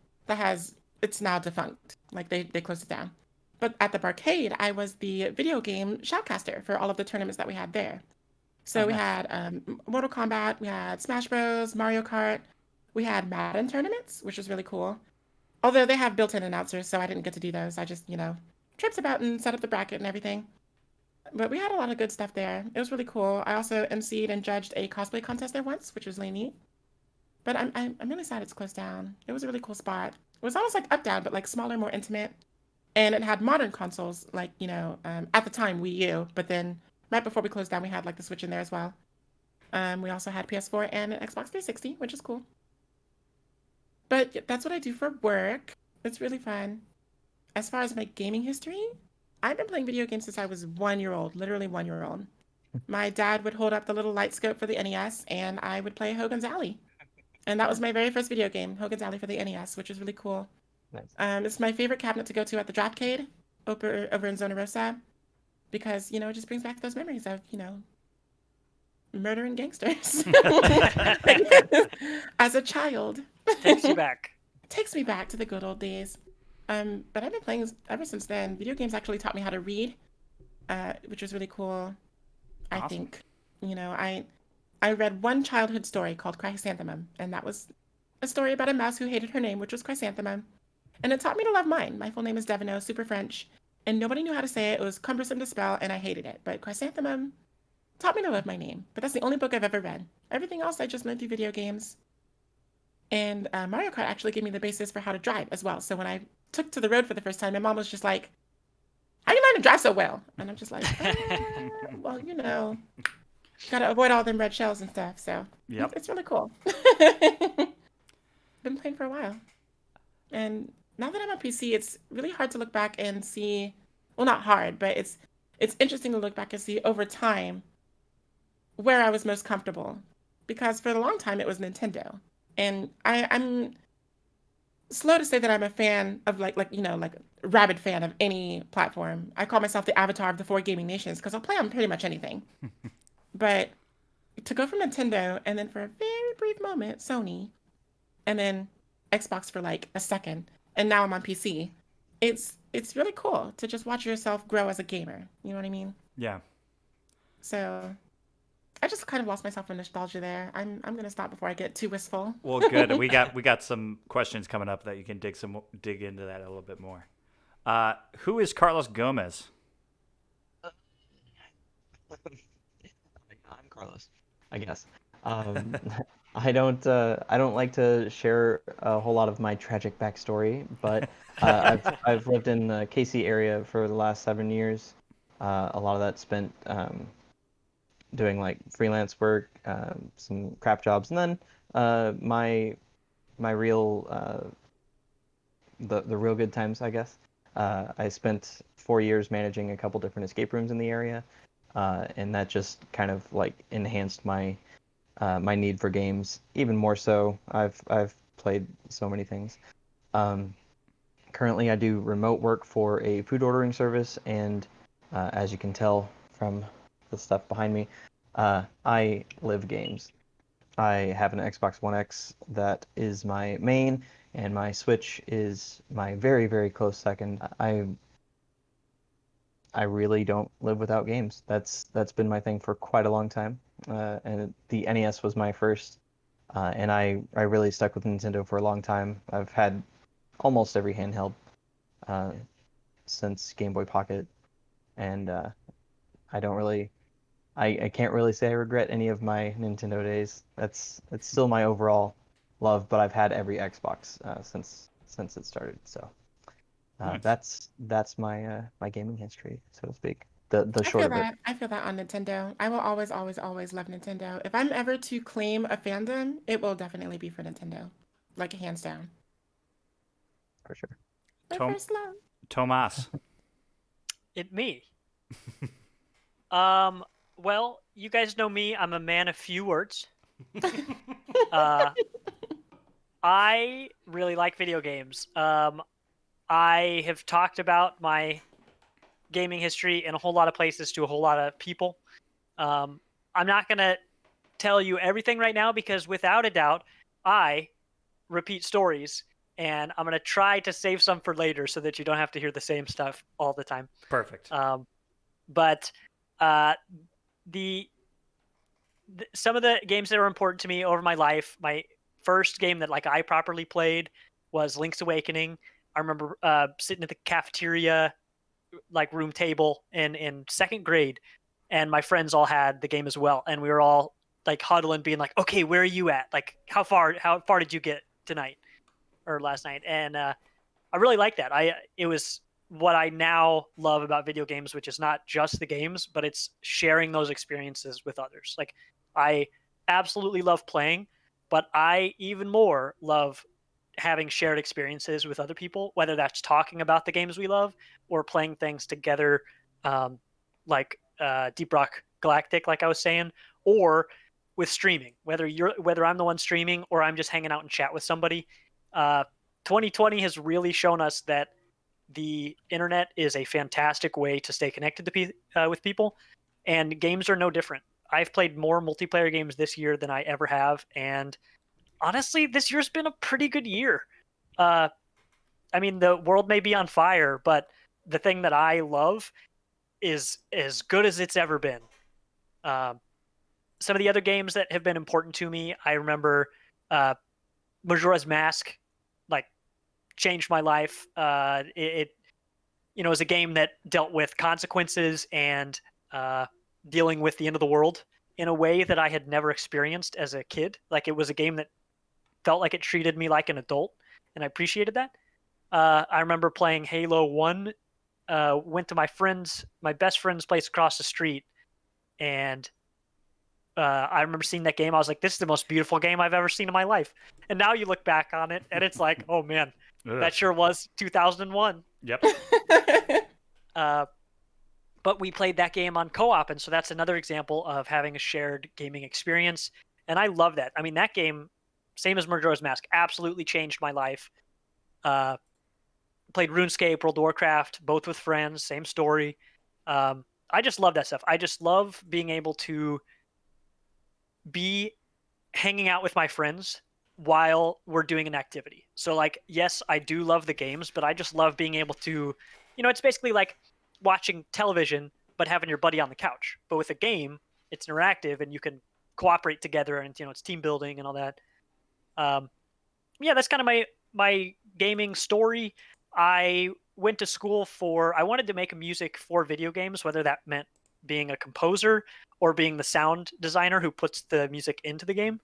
[SPEAKER 4] it's now defunct. Like they closed it down. But at the barcade, I was the video game shoutcaster for all of the tournaments that we had there. So we had Mortal Kombat, we had Smash Bros, Mario Kart, we had Madden tournaments, which was really cool. Although they have built-in announcers, so I didn't get to do those. I just, trips about and set up the bracket and everything. But we had a lot of good stuff there. It was really cool. I also emceed and judged a cosplay contest there once, which was really neat. But I'm really sad it's closed down. It was a really cool spot. It was almost like Up Down, but like smaller, more intimate. And it had modern consoles, like, at the time, Wii U. But then right before we closed down, we had like the Switch in there as well. We also had PS4 and an Xbox 360, which is cool. But that's what I do for work. It's really fun. As far as my gaming history, I've been playing video games since I was 1 year old, literally 1 year old. My dad would hold up the little light scope for the NES, and I would play Hogan's Alley. And that was my very first video game, Hogan's Alley for the NES, which was really cool.
[SPEAKER 3] Nice.
[SPEAKER 4] It's my favorite cabinet to go to at the Draftcade over in Zona Rosa because, it just brings back those memories of, murdering gangsters as a child.
[SPEAKER 2] Takes you back.
[SPEAKER 4] Takes me back to the good old days. But I've been playing ever since then. Video games actually taught me how to read, which was really cool.
[SPEAKER 1] Awesome.
[SPEAKER 4] I think, I read one childhood story called Chrysanthemum, and that was a story about a mouse who hated her name, which was Chrysanthemum. And it taught me to love mine. My full name is Devino, super French, and nobody knew how to say it. It was cumbersome to spell, and I hated it. But Chrysanthemum taught me to love my name. But that's the only book I've ever read. Everything else I just learned through video games. And Mario Kart actually gave me the basis for how to drive as well. So when I took to the road for the first time, my mom was just like, "How you learn to drive so well?" And I'm just like, well, gotta avoid all them red shells and stuff. So
[SPEAKER 1] Yep.
[SPEAKER 4] It's really cool. Been playing for a while. And now that I'm on PC, it's really hard to look back and see. Well, not hard, but it's interesting to look back and see over time where I was most comfortable, because for a long time it was Nintendo, and I'm slow to say that I'm a fan of like rabid fan of any platform. I call myself the avatar of the four gaming nations because I'll play on pretty much anything. But to go from Nintendo and then for a very brief moment Sony, and then Xbox for like a second, and now I'm on PC. It's really cool to just watch yourself grow as a gamer. You know what I mean?
[SPEAKER 1] Yeah.
[SPEAKER 4] So I just kind of lost myself in nostalgia there. I'm gonna stop before I get too wistful.
[SPEAKER 1] Well, good. We got some questions coming up that you can dig into that a little bit more. Who is Carlos Gomez?
[SPEAKER 3] I'm Carlos, I guess. I don't like to share a whole lot of my tragic backstory, but I've lived in the KC area for the last 7 years. A lot of that spent doing like freelance work, some crap jobs, and then my real the real good times, I guess. I spent 4 years managing a couple different escape rooms in the area, and that just kind of like enhanced my my need for games even more so. I've played so many things. Currently, I do remote work for a food ordering service, and as you can tell from the stuff behind me, I live games. I have an Xbox One X that is my main, and my Switch is my very, very close second. I really don't live without games. That's been my thing for quite a long time. And the NES was my first, and I really stuck with Nintendo for a long time. I've had almost every handheld uh, since Game Boy Pocket, and I don't really, I can't really say I regret any of my Nintendo days. It's still my overall love, but I've had every Xbox since it started. So
[SPEAKER 1] Nice.
[SPEAKER 3] that's my my gaming history, so to speak. The
[SPEAKER 4] I
[SPEAKER 3] short
[SPEAKER 4] feel
[SPEAKER 3] of it.
[SPEAKER 4] that. I feel that on Nintendo. I will always, always, always love Nintendo. If I'm ever to claim a fandom, it will definitely be for Nintendo. Like hands down.
[SPEAKER 3] For sure.
[SPEAKER 4] My
[SPEAKER 1] Tom
[SPEAKER 4] first love.
[SPEAKER 1] Tomas.
[SPEAKER 2] It me. Well, you guys know me. I'm a man of few words. Uh, I really like video games. I have talked about my gaming history in a whole lot of places to a whole lot of people. I'm not going to tell you everything right now because without a doubt, I repeat stories and I'm going to try to save some for later so that you don't have to hear the same stuff all the time.
[SPEAKER 1] Perfect.
[SPEAKER 2] But the some of the games that were important to me over my life, my first game that like I properly played was Link's Awakening. I remember sitting at the cafeteria like room table in second grade, and my friends all had the game as well, and we were all like huddling, being like, "Okay, where are you at? Like, how far did you get tonight or last night?" And I really like that. It was what I now love about video games, which is not just the games, but it's sharing those experiences with others. Like I absolutely love playing, but I even more love having shared experiences with other people, whether that's talking about the games we love or playing things together, like Deep Rock Galactic, like I was saying, or with streaming. Whether I'm the one streaming or I'm just hanging out and chat with somebody. 2020 has really shown us that the internet is a fantastic way to stay connected with people, and games are no different. I've played more multiplayer games this year than I ever have, and honestly, this year's been a pretty good year. Uh, I mean, the world may be on fire, but the thing that I love is as good as it's ever been. Um, some of the other games that have been important to me, I remember uh, Majora's Mask, like changed my life. It was a game that dealt with consequences and dealing with the end of the world in a way that I had never experienced as a kid. Like it was a game that felt like it treated me like an adult, and I appreciated that. I remember playing Halo 1. Went to my best friend's place across the street, and I remember seeing that game. I was like, "This is the most beautiful game I've ever seen in my life." And now you look back on it, and it's like, "Oh man, That sure was 2001.
[SPEAKER 1] Yep.
[SPEAKER 2] But we played that game on co-op, and so that's another example of having a shared gaming experience. And I love that. I mean, that game, same as Majora's Mask, absolutely changed my life. Played RuneScape, World of Warcraft, both with friends, same story. I just love that stuff. I just love being able to be hanging out with my friends while we're doing an activity. So like, yes, I do love the games, but I just love being able to, it's basically like watching television, but having your buddy on the couch. But with a game, it's interactive and you can cooperate together and, it's team building and all that. Yeah, that's kind of my gaming story. I went to school I wanted to make music for video games, whether that meant being a composer or being the sound designer who puts the music into the game.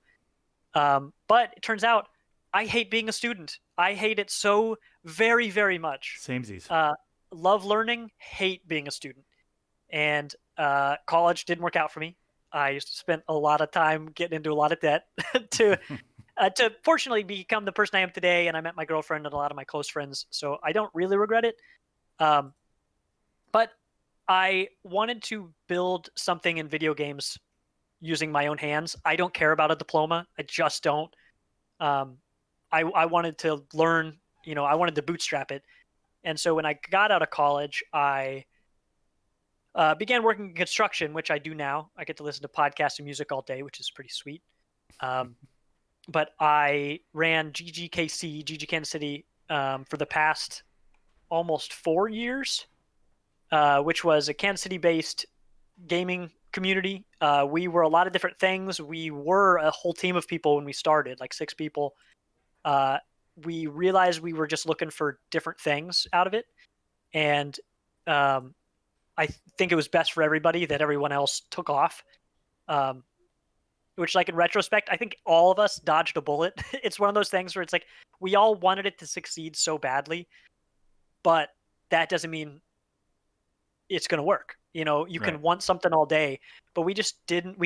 [SPEAKER 2] But it turns out I hate being a student. I hate it so very, very much.
[SPEAKER 1] Samesies.
[SPEAKER 2] Love learning, hate being a student. And college didn't work out for me. I spent a lot of time getting into a lot of debt to fortunately become the person I am today. And I met my girlfriend and a lot of my close friends. So I don't really regret it. But I wanted to build something in video games using my own hands. I don't care about a diploma. I just don't. I wanted to learn, I wanted to bootstrap it. And so when I got out of college, I began working in construction, which I do now. I get to listen to podcasts and music all day, which is pretty sweet. But I ran GG Kansas City, for the past almost 4 years, which was a Kansas City-based gaming community. We were a lot of different things. We were a whole team of people when we started, like 6 people. We realized we were just looking for different things out of it. And I think it was best for everybody that everyone else took off. Which, like, in retrospect, I think all of us dodged a bullet. It's one of those things where it's like we all wanted it to succeed so badly, but that doesn't mean it's going to work. You can want something all day, but we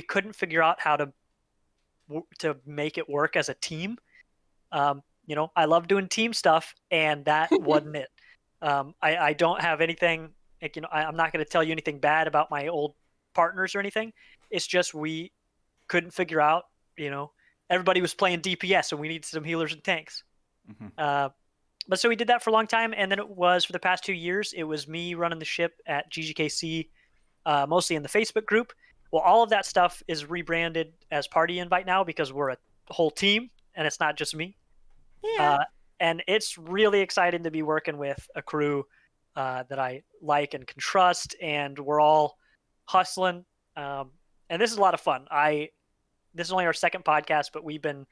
[SPEAKER 2] couldn't figure out how to make it work as a team. I love doing team stuff, and that wasn't it. I don't have anything, like, I'm not going to tell you anything bad about my old partners or anything. It's just we couldn't figure out, everybody was playing DPS and we needed some healers and tanks.
[SPEAKER 1] Mm-hmm.
[SPEAKER 2] But so we did that for a long time. And then it was, for the past 2 years, it was me running the ship at GGKC, mostly in the Facebook group. Well, all of that stuff is rebranded as Party Invite now because we're a whole team and it's not just me.
[SPEAKER 4] Yeah.
[SPEAKER 2] And it's really exciting to be working with a crew that I like and can trust, and we're all hustling. And this is a lot of fun. This is only our second podcast, but we've been,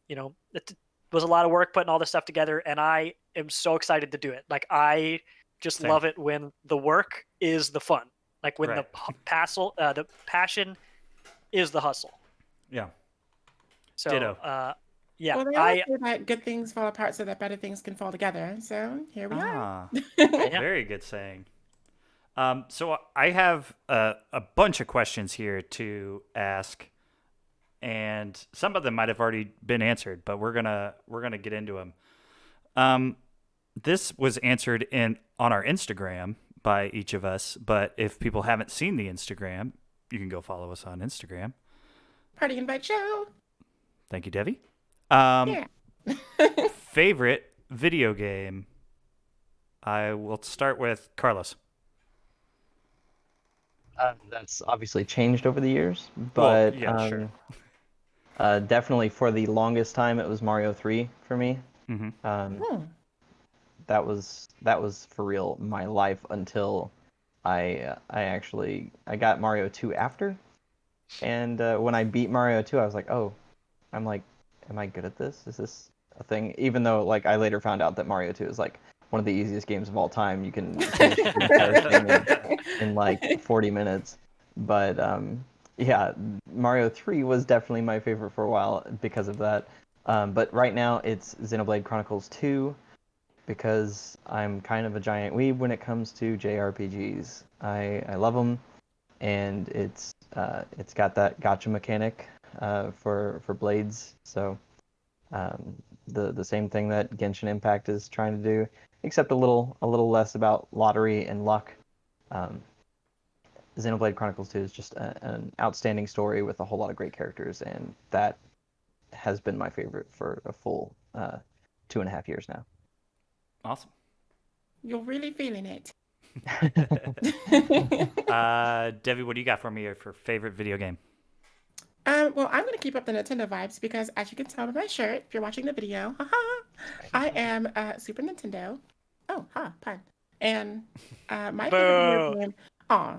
[SPEAKER 2] it was a lot of work putting all this stuff together, and I am so excited to do it. Like, I just love it when the work is the fun, like when the passion is the hustle.
[SPEAKER 1] Yeah.
[SPEAKER 2] So,
[SPEAKER 1] ditto.
[SPEAKER 2] yeah.
[SPEAKER 4] Well, they always say that good things fall apart so that better things can fall together. So here we are.
[SPEAKER 1] Very good saying. So I have a bunch of questions here to ask, and some of them might have already been answered, but we're gonna get into them. This was answered on our Instagram by each of us, but if people haven't seen the Instagram, you can go follow us on Instagram.
[SPEAKER 4] Party Invite Show.
[SPEAKER 1] Thank you, Devi.
[SPEAKER 4] Yeah.
[SPEAKER 1] Favorite video game? I will start with Carlos.
[SPEAKER 3] That's obviously changed over the years, but
[SPEAKER 1] sure.
[SPEAKER 3] Definitely for the longest time it was Mario 3 for me.
[SPEAKER 1] Mm-hmm.
[SPEAKER 3] That was for real my life until I got Mario 2 after, and when I beat Mario 2, I was like, oh, I'm like, am I good at this? Is this a thing? Even though, like, I later found out that Mario 2 is like one of the easiest games of all time. You can finish the entire thing in like 40 minutes. But yeah, Mario 3 was definitely my favorite for a while because of that. But right now it's Xenoblade Chronicles 2 because I'm kind of a giant weeb when it comes to JRPGs. I love them, and it's got that gacha mechanic for blades. So the same thing that Genshin Impact is trying to do, except a little less about lottery and luck. Xenoblade Chronicles 2 is just an outstanding story with a whole lot of great characters, and that has been my favorite for a full 2.5 years now.
[SPEAKER 1] Awesome.
[SPEAKER 4] You're really feeling it.
[SPEAKER 1] Debbie, what do you got for me for favorite video game?
[SPEAKER 4] Well, I'm going to keep up the Nintendo vibes because, as you can tell by my shirt, if you're watching the video, I am Super Nintendo. Oh, pun. And my favorite video game. Aw,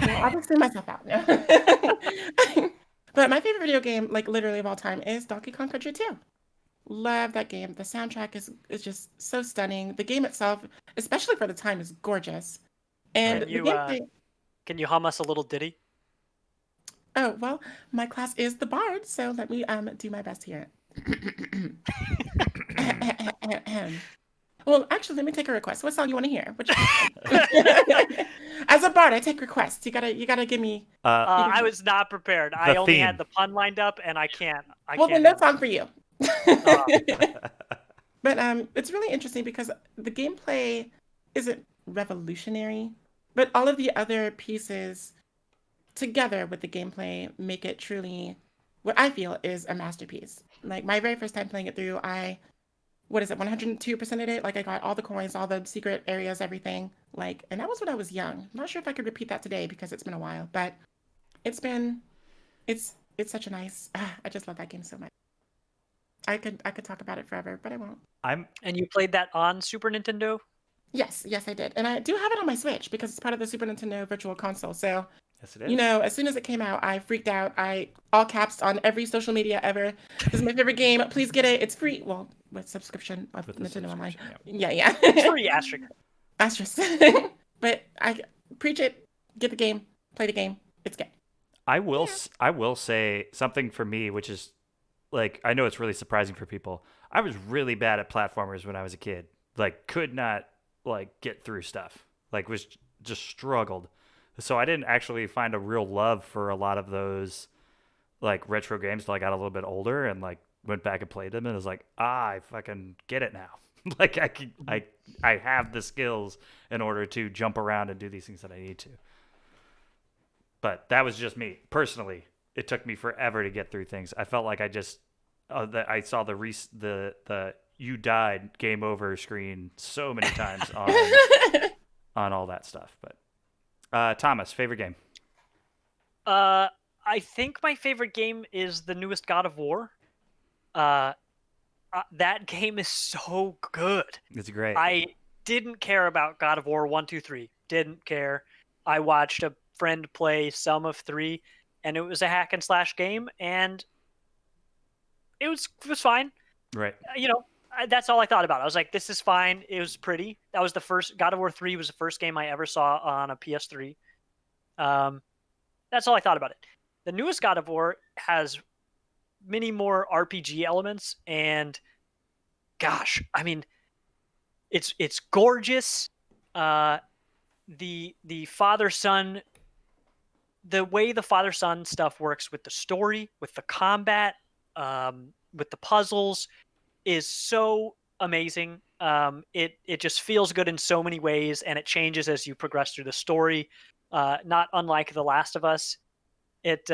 [SPEAKER 4] well, I'll just see myself out. But my favorite video game, like literally of all time, is Donkey Kong Country 2. Love that game. The soundtrack is just so stunning. The game itself, especially for the time, is gorgeous. And
[SPEAKER 2] Can
[SPEAKER 4] the
[SPEAKER 2] you
[SPEAKER 4] gameplay.
[SPEAKER 2] can you hum us a little ditty?
[SPEAKER 4] Oh, well, my class is the bard, so let me do my best here. Well, actually, let me take a request. What song you want to hear? As a bard, I take requests. You gotta give me.
[SPEAKER 2] I was not prepared. I only had
[SPEAKER 1] theme.
[SPEAKER 2] the pun lined up, and I can't.
[SPEAKER 4] Well, then no song for you.
[SPEAKER 2] Oh.
[SPEAKER 4] But it's really interesting because the gameplay isn't revolutionary, but all of the other pieces together with the gameplay make it truly what I feel is a masterpiece. Like my very first time playing it through, 102% of it. Like I got all the coins, all the secret areas, everything. Like, and that was when I was young. I'm not sure if I could repeat that today because it's been a while, but it's such a nice. I just love that game so much. I could talk about it forever, but I won't.
[SPEAKER 2] And you played that on Super Nintendo?
[SPEAKER 4] Yes, I did, and I do have it on my Switch because it's part of the Super Nintendo Virtual Console. So.
[SPEAKER 1] Yes, it is.
[SPEAKER 4] You know, as soon as it came out, I freaked out. I all caps on every social media ever. This is my favorite game. Please get it. It's free. Well, with subscription of Nintendo Online. Yeah.
[SPEAKER 2] It's free, asterisk.
[SPEAKER 4] Asterisk. But I preach it. Get the game. Play the game. It's good.
[SPEAKER 1] I will say something for me, which is like I know it's really surprising for people. I was really bad at platformers when I was a kid. Like could not like get through stuff. Like was just struggled. So I didn't actually find a real love for a lot of those like retro games till I got a little bit older and like went back and played them and was like, I fucking get it now. Like I have the skills in order to jump around and do these things that I need to. But that was just me personally. It took me forever to get through things. I felt like I just I saw the you died game over screen so many times on all that stuff. But Thomas, favorite game?
[SPEAKER 2] I think my favorite game is the newest God of War. That game is so good.
[SPEAKER 1] It's great.
[SPEAKER 2] I didn't care about God of War 1, 2, 3. Didn't care. I watched a friend play some of 3, and it was a hack and slash game, and it was fine.
[SPEAKER 1] Right.
[SPEAKER 2] You know, that's all I thought about. I was like, this is fine. It was pretty. That was the first God of War 3 was the first game I ever saw on a PS3. That's all I thought about it. The newest God of War has many more RPG elements, and gosh, I mean, it's gorgeous. The father-son, the way the father-son stuff works with the story, with the combat, with the puzzles, is so amazing. It just feels good in so many ways, and it changes as you progress through the story. Not unlike The Last of Us, it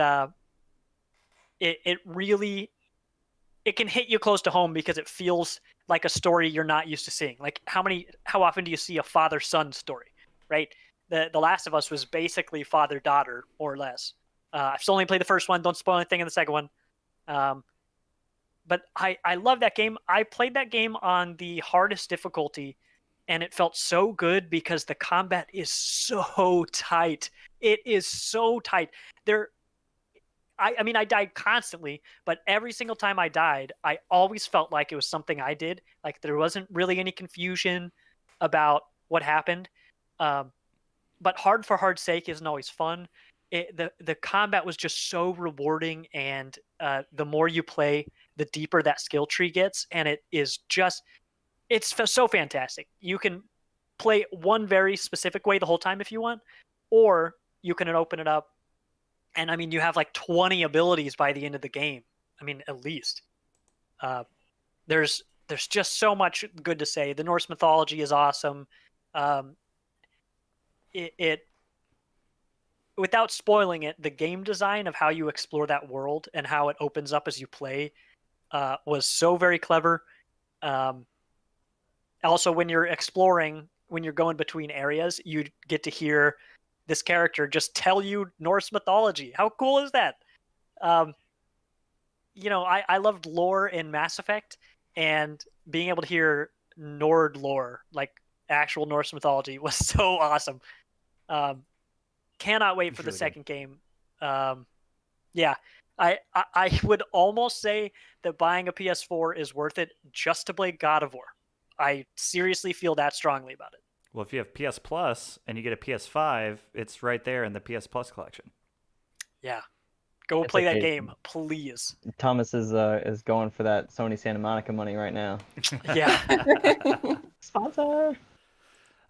[SPEAKER 2] really can hit you close to home because it feels like a story you're not used to seeing. Like how often do you see a father-son story, right? The Last of Us was basically father-daughter, more or less. I've still only played the first one. Don't spoil anything in the second one. But I love that game. I played that game on the hardest difficulty, and it felt so good because the combat is so tight. It is so tight. I mean, I died constantly, but every single time I died, I always felt like it was something I did. Like there wasn't really any confusion about what happened. But hard for hard's sake isn't always fun. The combat was just so rewarding, and the more you play, the deeper that skill tree gets, and it's so fantastic. You can play one very specific way the whole time if you want, or you can open it up, and I mean, you have like 20 abilities by the end of the game. I mean, at least. there's just so much good to say. The Norse mythology is awesome. It without spoiling it, the game design of how you explore that world and how it opens up as you play was so very clever. Also, when you're exploring, when you're going between areas, you get to hear this character just tell you Norse mythology. How cool is that? I loved lore in Mass Effect, and being able to hear Nord lore, like actual Norse mythology, was so awesome. Cannot wait for the second game. Yeah, I would almost say that buying a PS4 is worth it just to play God of War. I seriously feel that strongly about it.
[SPEAKER 1] Well, if you have PS Plus and you get a PS5, it's right there in the PS Plus collection.
[SPEAKER 2] Yeah. Go play that game, please.
[SPEAKER 3] Thomas is going for that Sony Santa Monica money right now.
[SPEAKER 2] Yeah.
[SPEAKER 3] Sponsor.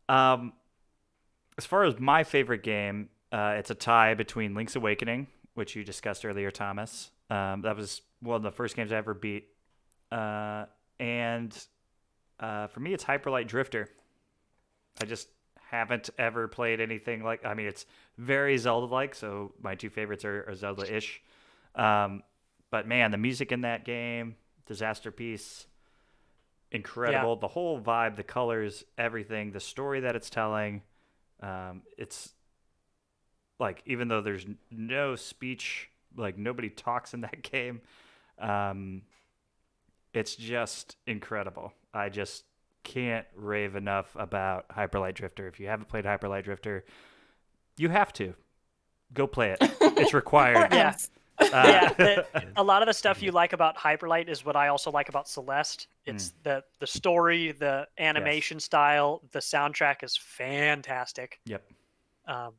[SPEAKER 1] As far as my favorite game, it's a tie between Link's Awakening, which you discussed earlier, Thomas. That was one of the first games I ever beat. And for me, it's Hyper Light Drifter. I just haven't ever played anything like. I mean, it's very Zelda-like, so my two favorites are Zelda-ish. But man, the music in that game, Disaster Piece, incredible. Yeah. The whole vibe, the colors, everything, the story that it's telling. It's like, even though there's no speech, like nobody talks in that game, it's just incredible. I just can't rave enough about Hyper Light Drifter. If you haven't played Hyper Light Drifter, you have to go play it. It's required.
[SPEAKER 2] Yeah. A lot of the stuff you like about Hyper Light is what I also like about Celeste. It's the story, the animation style, the soundtrack is fantastic.
[SPEAKER 1] Yep.
[SPEAKER 2] And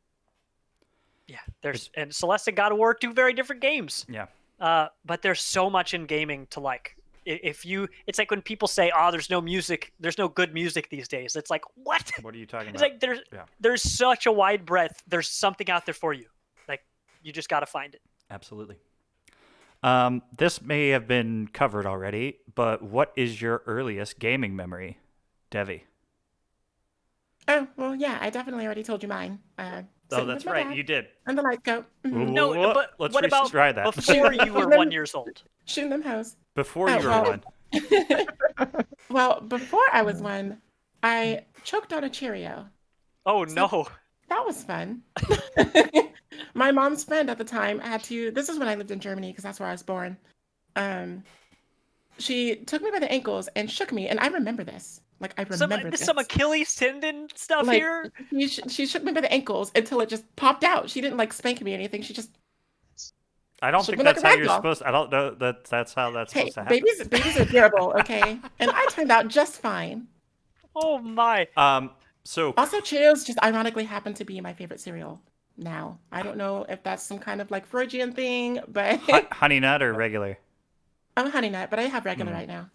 [SPEAKER 2] Celeste and God of War, two very different games.
[SPEAKER 1] Yeah.
[SPEAKER 2] But there's so much in gaming to like. It's like when people say, "Oh, there's no music, there's no good music these days." It's like, what?
[SPEAKER 1] What are you talking
[SPEAKER 2] about?
[SPEAKER 1] It's
[SPEAKER 2] like there's such a wide breadth. There's something out there for you. Like, you just got to find it.
[SPEAKER 1] Absolutely. This may have been covered already, but what is your earliest gaming memory, Devi?
[SPEAKER 4] Oh, well, yeah, I definitely already told you mine.
[SPEAKER 1] That's right, you did.
[SPEAKER 4] And the lights go.
[SPEAKER 1] Mm-hmm.
[SPEAKER 2] No, but
[SPEAKER 1] let's
[SPEAKER 2] what about
[SPEAKER 1] that.
[SPEAKER 2] before you were 1 year old?
[SPEAKER 4] Shooting them hoes.
[SPEAKER 1] Before you were one.
[SPEAKER 4] Well, before I was one, I choked on a Cheerio.
[SPEAKER 2] Oh, no.
[SPEAKER 4] That was fun. My mom's friend at the time had to, this is when I lived in Germany because that's where I was born. She took me by the ankles and shook me, and I remember this. Like, I remember this.
[SPEAKER 2] Some Achilles tendon stuff
[SPEAKER 4] like,
[SPEAKER 2] here?
[SPEAKER 4] She shook me by the ankles until it just popped out. She didn't, like, spank me or anything. She just...
[SPEAKER 1] I don't think that's how you're supposed to... I don't know that's how that's supposed to happen.
[SPEAKER 4] Babies are terrible, okay? And I turned out just fine.
[SPEAKER 2] Oh, my.
[SPEAKER 1] So
[SPEAKER 4] also, Cheerios just ironically happen to be my favorite cereal now. I don't know if that's some kind of like Freudian thing, but
[SPEAKER 1] Honey Nut or regular?
[SPEAKER 4] I'm a Honey Nut, but I have regular right now.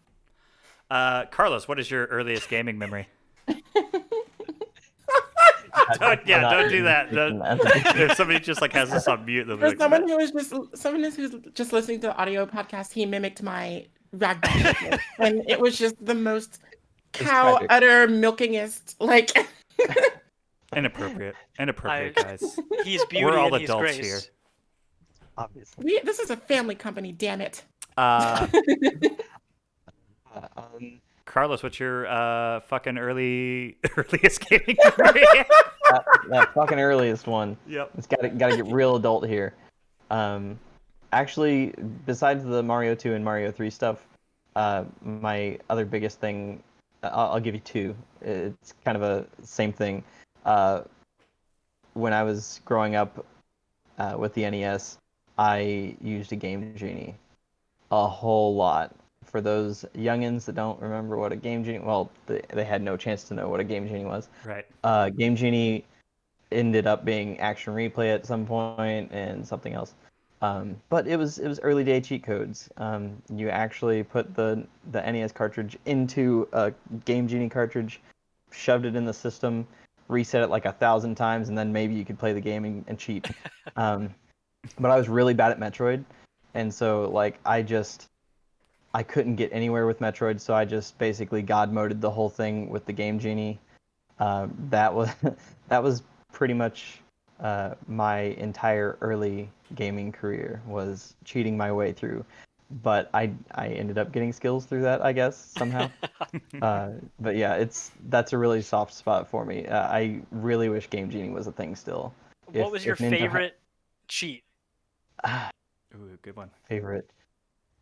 [SPEAKER 1] Carlos, what is your earliest gaming memory? Don't do that. If somebody just like has this on mute,
[SPEAKER 4] for someone who's just listening to the audio podcast, he mimicked my ragdoll, and it was just the most utter milkingest, like.
[SPEAKER 1] Inappropriate, guys.
[SPEAKER 2] He's beauty.
[SPEAKER 1] We're all
[SPEAKER 2] and
[SPEAKER 1] adults
[SPEAKER 2] he's grace.
[SPEAKER 1] here.
[SPEAKER 3] Obviously.
[SPEAKER 4] This is a family company, damn it.
[SPEAKER 1] Carlos, what's your fucking earliest gaming memory?
[SPEAKER 3] that fucking earliest one.
[SPEAKER 1] Yep.
[SPEAKER 3] It's gotta get real adult here. Actually, besides the Mario 2 and Mario 3 stuff, my other biggest thing, I'll give you two. It's kind of a same thing. When I was growing up with the NES, I used a Game Genie a whole lot. For those youngins that don't remember what a Game Genie, well, they had no chance to know what a Game Genie was.
[SPEAKER 1] Right.
[SPEAKER 3] Game Genie ended up being Action Replay at some point and something else. But it was early day cheat codes. You actually put the NES cartridge into a Game Genie cartridge, shoved it in the system, reset it like 1,000 times, and then maybe you could play the game and cheat. But I was really bad at Metroid, and so like I I couldn't get anywhere with Metroid, so I just basically God moded the whole thing with the Game Genie. That was that was pretty much my entire early gaming career, was cheating my way through. But I ended up getting skills through that, I guess, somehow. But yeah, that's a really soft spot for me. I really wish Game Genie was a thing still.
[SPEAKER 2] What was your favorite cheat?
[SPEAKER 1] Ooh, good one.
[SPEAKER 3] Favorite?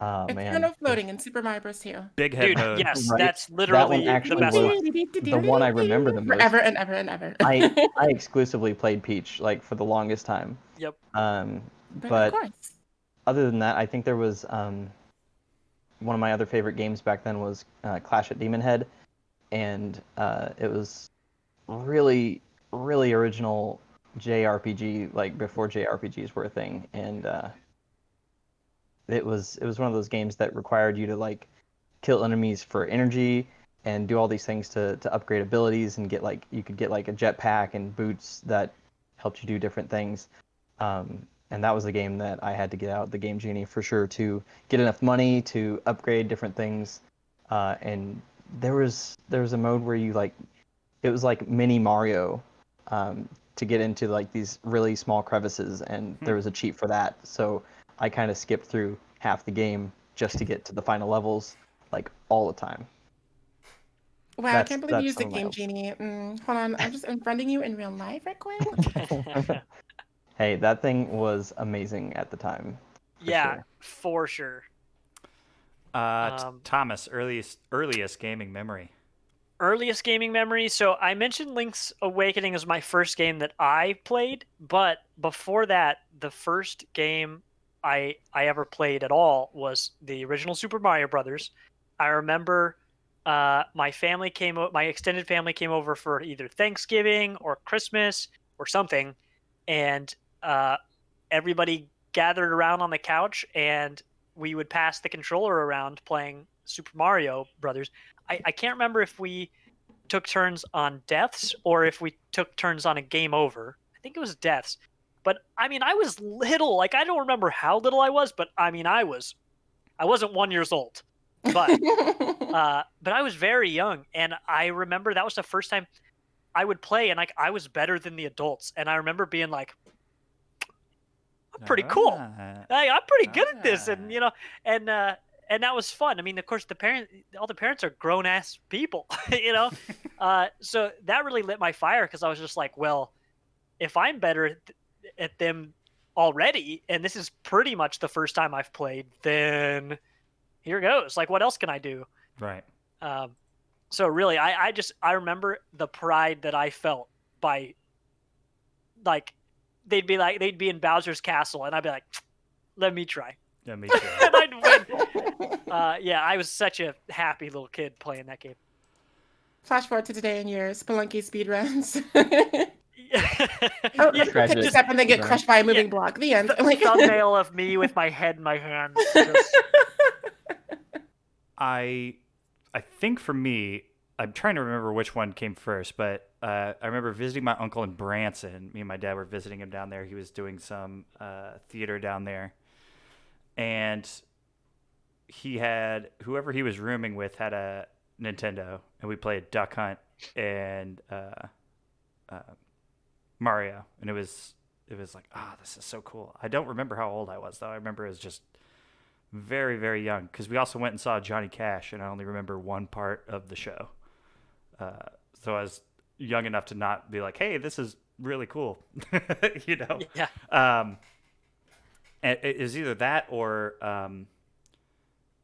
[SPEAKER 3] Oh man.
[SPEAKER 4] Eternal floating in Super Mario Bros. 2.
[SPEAKER 1] Big head
[SPEAKER 2] Dude,
[SPEAKER 1] mode.
[SPEAKER 2] yes,
[SPEAKER 3] Right.
[SPEAKER 2] that's
[SPEAKER 3] That
[SPEAKER 2] literally
[SPEAKER 3] one actually
[SPEAKER 2] the best
[SPEAKER 3] was
[SPEAKER 2] one.
[SPEAKER 3] the one I remember the most.
[SPEAKER 4] Forever and ever and ever.
[SPEAKER 3] I exclusively played Peach like for the longest time.
[SPEAKER 2] Yep.
[SPEAKER 4] But of course.
[SPEAKER 3] Other than that, I think there was one of my other favorite games back then was Clash at Demon Head, and it was really original JRPG, like before JRPGs were a thing, and it was one of those games that required you to like kill enemies for energy and do all these things to upgrade abilities and get like you could get like a jetpack and boots that helped you do different things. And that was the game that I had to get out the Game Genie for sure to get enough money to upgrade different things. And there was a mode where you like it was like mini Mario to get into like these really small crevices, and there was a cheat for that. So I kind of skipped through half the game just to get to the final levels, like all the time.
[SPEAKER 4] Wow, I can't believe you used the
[SPEAKER 3] some of my
[SPEAKER 4] Game
[SPEAKER 3] old-
[SPEAKER 4] Genie. Hold on, I'm just unfriending you in real life right quick.
[SPEAKER 3] Hey, that thing was amazing at the time.
[SPEAKER 2] Yeah,
[SPEAKER 3] sure.
[SPEAKER 2] for sure.
[SPEAKER 1] Thomas, earliest gaming memory.
[SPEAKER 2] Earliest gaming memory. So I mentioned Link's Awakening as my first game that I played, but before that, the first game I ever played at all was the original Super Mario Brothers. I remember my extended family came over for either Thanksgiving or Christmas or something, and everybody gathered around on the couch, and we would pass the controller around playing Super Mario Brothers. I can't remember if we took turns on deaths or if we took turns on a game over. I think it was deaths. But I mean, I was little. Like, I don't remember how little I was, but I mean, I wasn't 1 year old. But but I was very young, and I remember that was the first time I would play, and like I was better than the adults. And I remember being like, I'm pretty cool. I'm pretty good at this, and and that was fun. I mean, of course, all the parents are grown ass people, so that really lit my fire, because I was just like, well, if I'm better at them already, and this is pretty much the first time I've played, then here goes. Like, what else can I do?
[SPEAKER 1] Right.
[SPEAKER 2] So really, I remember the pride that I felt by, like, they'd be in Bowser's castle, and I'd be like, let me try.
[SPEAKER 1] Yeah, me too.
[SPEAKER 2] And I'd win. Yeah, I was such a happy little kid playing that game.
[SPEAKER 4] Flash forward to today in your Spelunky speedruns.
[SPEAKER 2] Oh,
[SPEAKER 4] you
[SPEAKER 3] Tragic.
[SPEAKER 4] just step and then get crushed by a moving block. The end. Like,
[SPEAKER 2] thumbnail of me with my head in my hands. Just...
[SPEAKER 1] I think for me, I'm trying to remember which one came first, but I remember visiting my uncle in Branson. Me and my dad were visiting him down there. He was doing some theater down there, and he had whoever he was rooming with had a Nintendo, and we played Duck Hunt and Mario, and it was like, this is so cool. I don't remember how old I was though. I remember it was just very, very young, because we also went and saw Johnny Cash, and I only remember one part of the show. So I was young enough to not be like, hey, this is really cool.
[SPEAKER 2] Yeah.
[SPEAKER 1] And it is either that or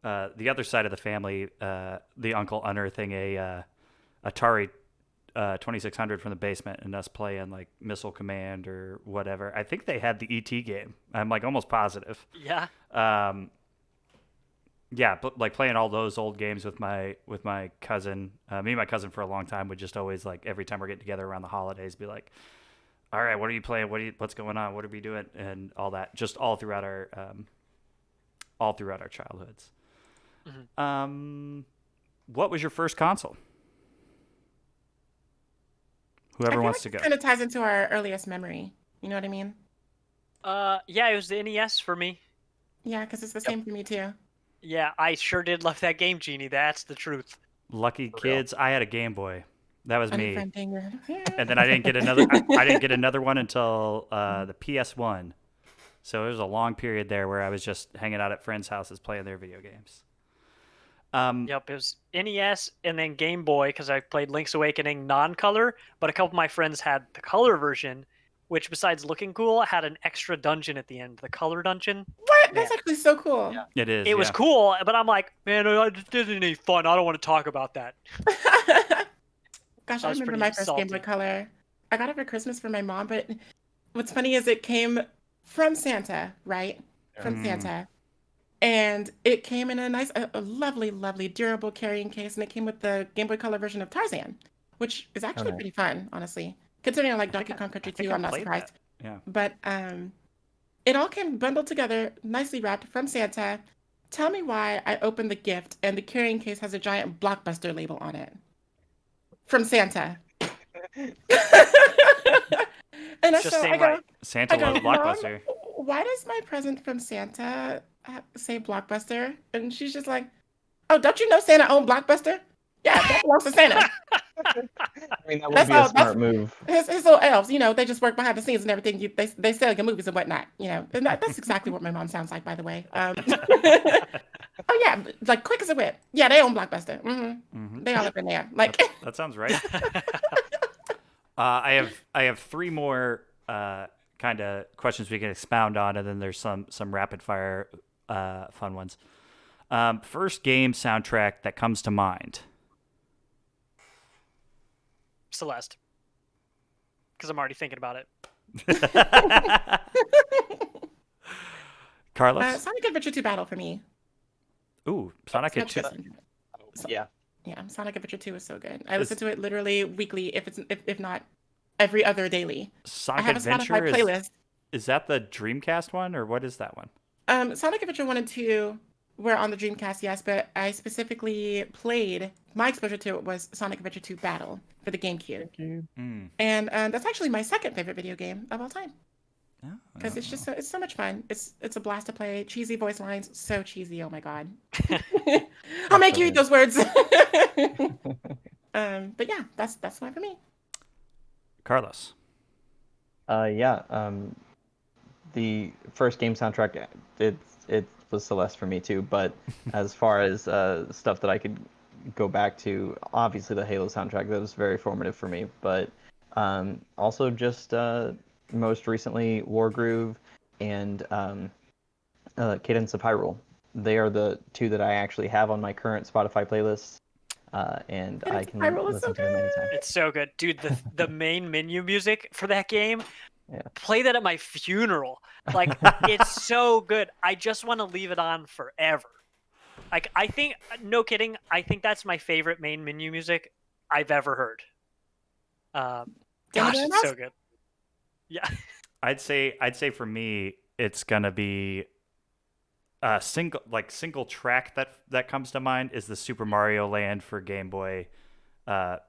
[SPEAKER 1] the other side of the family, the uncle unearthing a Atari 2600 from the basement and us playing like Missile Command or whatever. I think they had the ET game. I'm like almost positive.
[SPEAKER 2] Yeah.
[SPEAKER 1] Yeah, but like playing all those old games with my cousin. Me and my cousin for a long time would just always, like, every time we're getting together around the holidays, be like, all right, what are you playing? What's going on? What are we doing? And all that, just all throughout our childhoods. Mm-hmm. What was your first console? Whoever wants to go.
[SPEAKER 4] Kind of ties into our earliest memory. You know what I mean?
[SPEAKER 2] Yeah, it was the NES for me.
[SPEAKER 4] Yeah, because it's the same for me too.
[SPEAKER 2] Yeah, I sure did love that game, Genie. That's the truth.
[SPEAKER 1] Lucky
[SPEAKER 3] For real.
[SPEAKER 1] kids. I had a Game Boy. That was me.
[SPEAKER 4] Unfriending.
[SPEAKER 1] And then I didn't get another. I didn't get another one until the PS1. So it was a long period there where I was just hanging out at friends' houses playing their video games.
[SPEAKER 2] Yep, it was NES and then Game Boy because I played Link's Awakening non-color, but a couple of my friends had the color version, which besides looking cool, had an extra dungeon at the end, the color dungeon.
[SPEAKER 4] What? That's
[SPEAKER 2] Man.
[SPEAKER 4] actually so cool.
[SPEAKER 3] Yeah.
[SPEAKER 1] It is.
[SPEAKER 2] It was cool, but I'm like, man, it just didn't any fun. I don't want to talk about that.
[SPEAKER 4] Gosh,
[SPEAKER 2] I
[SPEAKER 4] I
[SPEAKER 2] was
[SPEAKER 4] remember
[SPEAKER 2] pretty
[SPEAKER 4] my first Game Boy
[SPEAKER 2] salty.
[SPEAKER 4] Color. I got it for Christmas for my mom, but what's funny is it came from Santa, right? From
[SPEAKER 1] Mm.
[SPEAKER 4] Santa. And it came in a lovely, lovely, durable carrying case, and it came with the Game Boy Color version of Tarzan, which is actually
[SPEAKER 3] nice.
[SPEAKER 4] pretty fun, honestly. Considering I like Donkey Kong Country
[SPEAKER 1] I think
[SPEAKER 4] 2,
[SPEAKER 1] I
[SPEAKER 4] I'm not
[SPEAKER 1] played
[SPEAKER 4] surprised.
[SPEAKER 1] that. Yeah.
[SPEAKER 4] But it all came bundled together, nicely wrapped from Santa. Tell me why I opened the gift and the carrying case has a giant Blockbuster label on it. From Santa. And
[SPEAKER 2] Just
[SPEAKER 4] so I
[SPEAKER 2] ain't
[SPEAKER 4] go,
[SPEAKER 2] right.
[SPEAKER 1] Santa loves
[SPEAKER 4] Mom,
[SPEAKER 1] Blockbuster.
[SPEAKER 4] why does my present from Santa say Blockbuster? And she's just like, oh, don't you know Santa owned Blockbuster? Yeah, that belongs to Santa.
[SPEAKER 3] I mean, that would
[SPEAKER 4] That's
[SPEAKER 3] be a
[SPEAKER 4] all. That's
[SPEAKER 3] smart move.
[SPEAKER 4] his little elves. You know, they just work behind the scenes and everything. They sell your movies and whatnot. You know, and that's exactly what my mom sounds like, by the way. Oh yeah, like quick as a whip. Yeah, they own Blockbuster.
[SPEAKER 1] Mhm.
[SPEAKER 4] They all up in there. Like,
[SPEAKER 1] That sounds right. I have three more kind of questions we can expound on, and then there's some rapid fire fun ones. First game soundtrack that comes to mind.
[SPEAKER 2] Celeste. Because I'm already thinking about it.
[SPEAKER 1] Carlos?
[SPEAKER 4] Sonic Adventure 2 Battle for me.
[SPEAKER 1] Ooh, Sonic
[SPEAKER 4] It's
[SPEAKER 1] Adventure.
[SPEAKER 4] much good.
[SPEAKER 3] Yeah.
[SPEAKER 4] Yeah, Sonic Adventure 2 is so good. I listen to it literally weekly, if not every other daily. I
[SPEAKER 1] Sonic
[SPEAKER 4] have a
[SPEAKER 1] Adventure
[SPEAKER 4] Spotify playlist.
[SPEAKER 1] is that the Dreamcast one, or what is that one?
[SPEAKER 4] Sonic Adventure 1 and 2 were on the Dreamcast, yes, but I specifically played, my exposure to it was Sonic Adventure 2 Battle for the GameCube.
[SPEAKER 1] Mm.
[SPEAKER 4] And that's actually my second favorite video game of all time.
[SPEAKER 1] Oh,
[SPEAKER 4] Because it's just it's so much fun. It's a blast to play. Cheesy voice lines, so cheesy. Oh my god. I'll make you eat those words. But yeah, that's one for me.
[SPEAKER 1] Carlos.
[SPEAKER 3] Yeah. The first game soundtrack, it was Celeste for me too. But as far as stuff that I could go back to, obviously the Halo soundtrack, that was very formative for me. But also just most recently Wargroove and Cadence of Hyrule. They are the two that I actually have on my current Spotify playlist, and I
[SPEAKER 4] Cadence of
[SPEAKER 3] can
[SPEAKER 4] Hyrule is so
[SPEAKER 3] listen to them anytime.
[SPEAKER 2] It's so good. Dude, the main menu music for that game,
[SPEAKER 3] Yeah.
[SPEAKER 2] play that at my funeral. Like, it's so good. I just want to leave it on forever. Like, I think, no kidding, I think that's my favorite main menu music I've ever heard. Gosh, it's so good. Yeah.
[SPEAKER 1] I'd say for me, it's gonna be a single track that comes to mind is the Super Mario Land for Game Boy,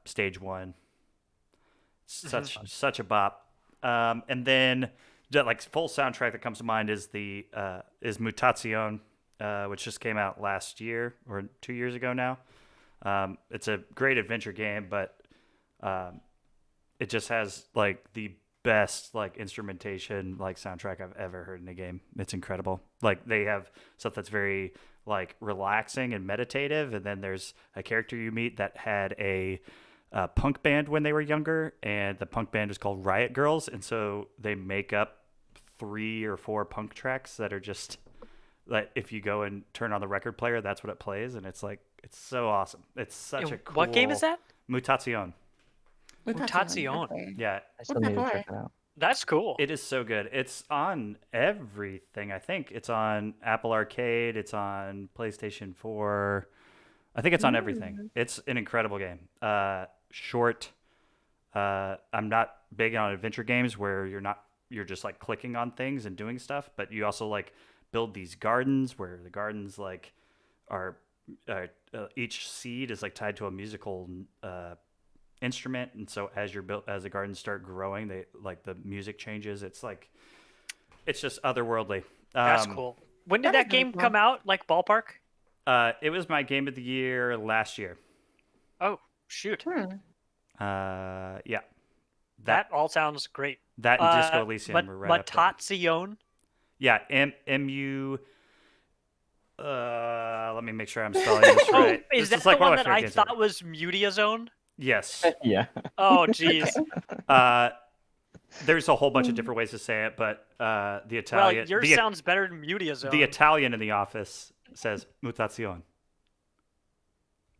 [SPEAKER 1] Stage 1. Such a bop. And then like full soundtrack that comes to mind is is Mutation, which just came out last year or 2 years ago now. It's a great adventure game, but it just has like the best like instrumentation like soundtrack I've ever heard in a game. It's incredible. Like they have stuff that's very like relaxing and meditative, and then there's a character you meet that had a punk band when they were younger, and the punk band is called Riot Girls, and so they make up 3 or 4 punk tracks that are just like if you go and turn on the record player, that's what it plays, and it's like it's so awesome. It's such a cool.
[SPEAKER 2] What game is that?
[SPEAKER 1] Mutation.
[SPEAKER 2] Mutation.
[SPEAKER 1] Yeah,
[SPEAKER 3] I still
[SPEAKER 4] What's that
[SPEAKER 3] need to
[SPEAKER 4] for?
[SPEAKER 3] check it out.
[SPEAKER 2] That's cool.
[SPEAKER 1] it is so good. It's on everything. I think it's on Apple Arcade. It's on PlayStation 4. I think it's on everything. It's an incredible game. Short. I'm not big on adventure games where you're just like clicking on things and doing stuff, but you also like build these gardens where the gardens like are each seed is like tied to a musical instrument, and so as the gardens start growing, they like the music changes. It's like it's just otherworldly.
[SPEAKER 2] That's cool. When did
[SPEAKER 4] that is
[SPEAKER 2] that
[SPEAKER 4] really
[SPEAKER 2] game
[SPEAKER 4] cool.
[SPEAKER 2] come out? Like ballpark?
[SPEAKER 1] It was my game of the year last year.
[SPEAKER 2] Oh, shoot.
[SPEAKER 1] Yeah.
[SPEAKER 2] That all sounds great.
[SPEAKER 1] That and Disco Elysium were right up there.
[SPEAKER 2] Mutation.
[SPEAKER 1] Yeah, M-U... let me make sure I'm spelling this right.
[SPEAKER 2] Oh, is
[SPEAKER 1] This
[SPEAKER 2] that
[SPEAKER 1] like
[SPEAKER 2] the one
[SPEAKER 1] of my
[SPEAKER 2] that I
[SPEAKER 1] favorite games
[SPEAKER 2] thought
[SPEAKER 1] ever.
[SPEAKER 2] was Mutiazone?
[SPEAKER 1] Yes.
[SPEAKER 3] Yeah.
[SPEAKER 2] Oh, jeez.
[SPEAKER 1] There's a whole bunch of different ways to say it, but the
[SPEAKER 2] Well,
[SPEAKER 1] Italian...
[SPEAKER 2] yours sounds better than Mutiazone.
[SPEAKER 1] The Italian in the office says mutation.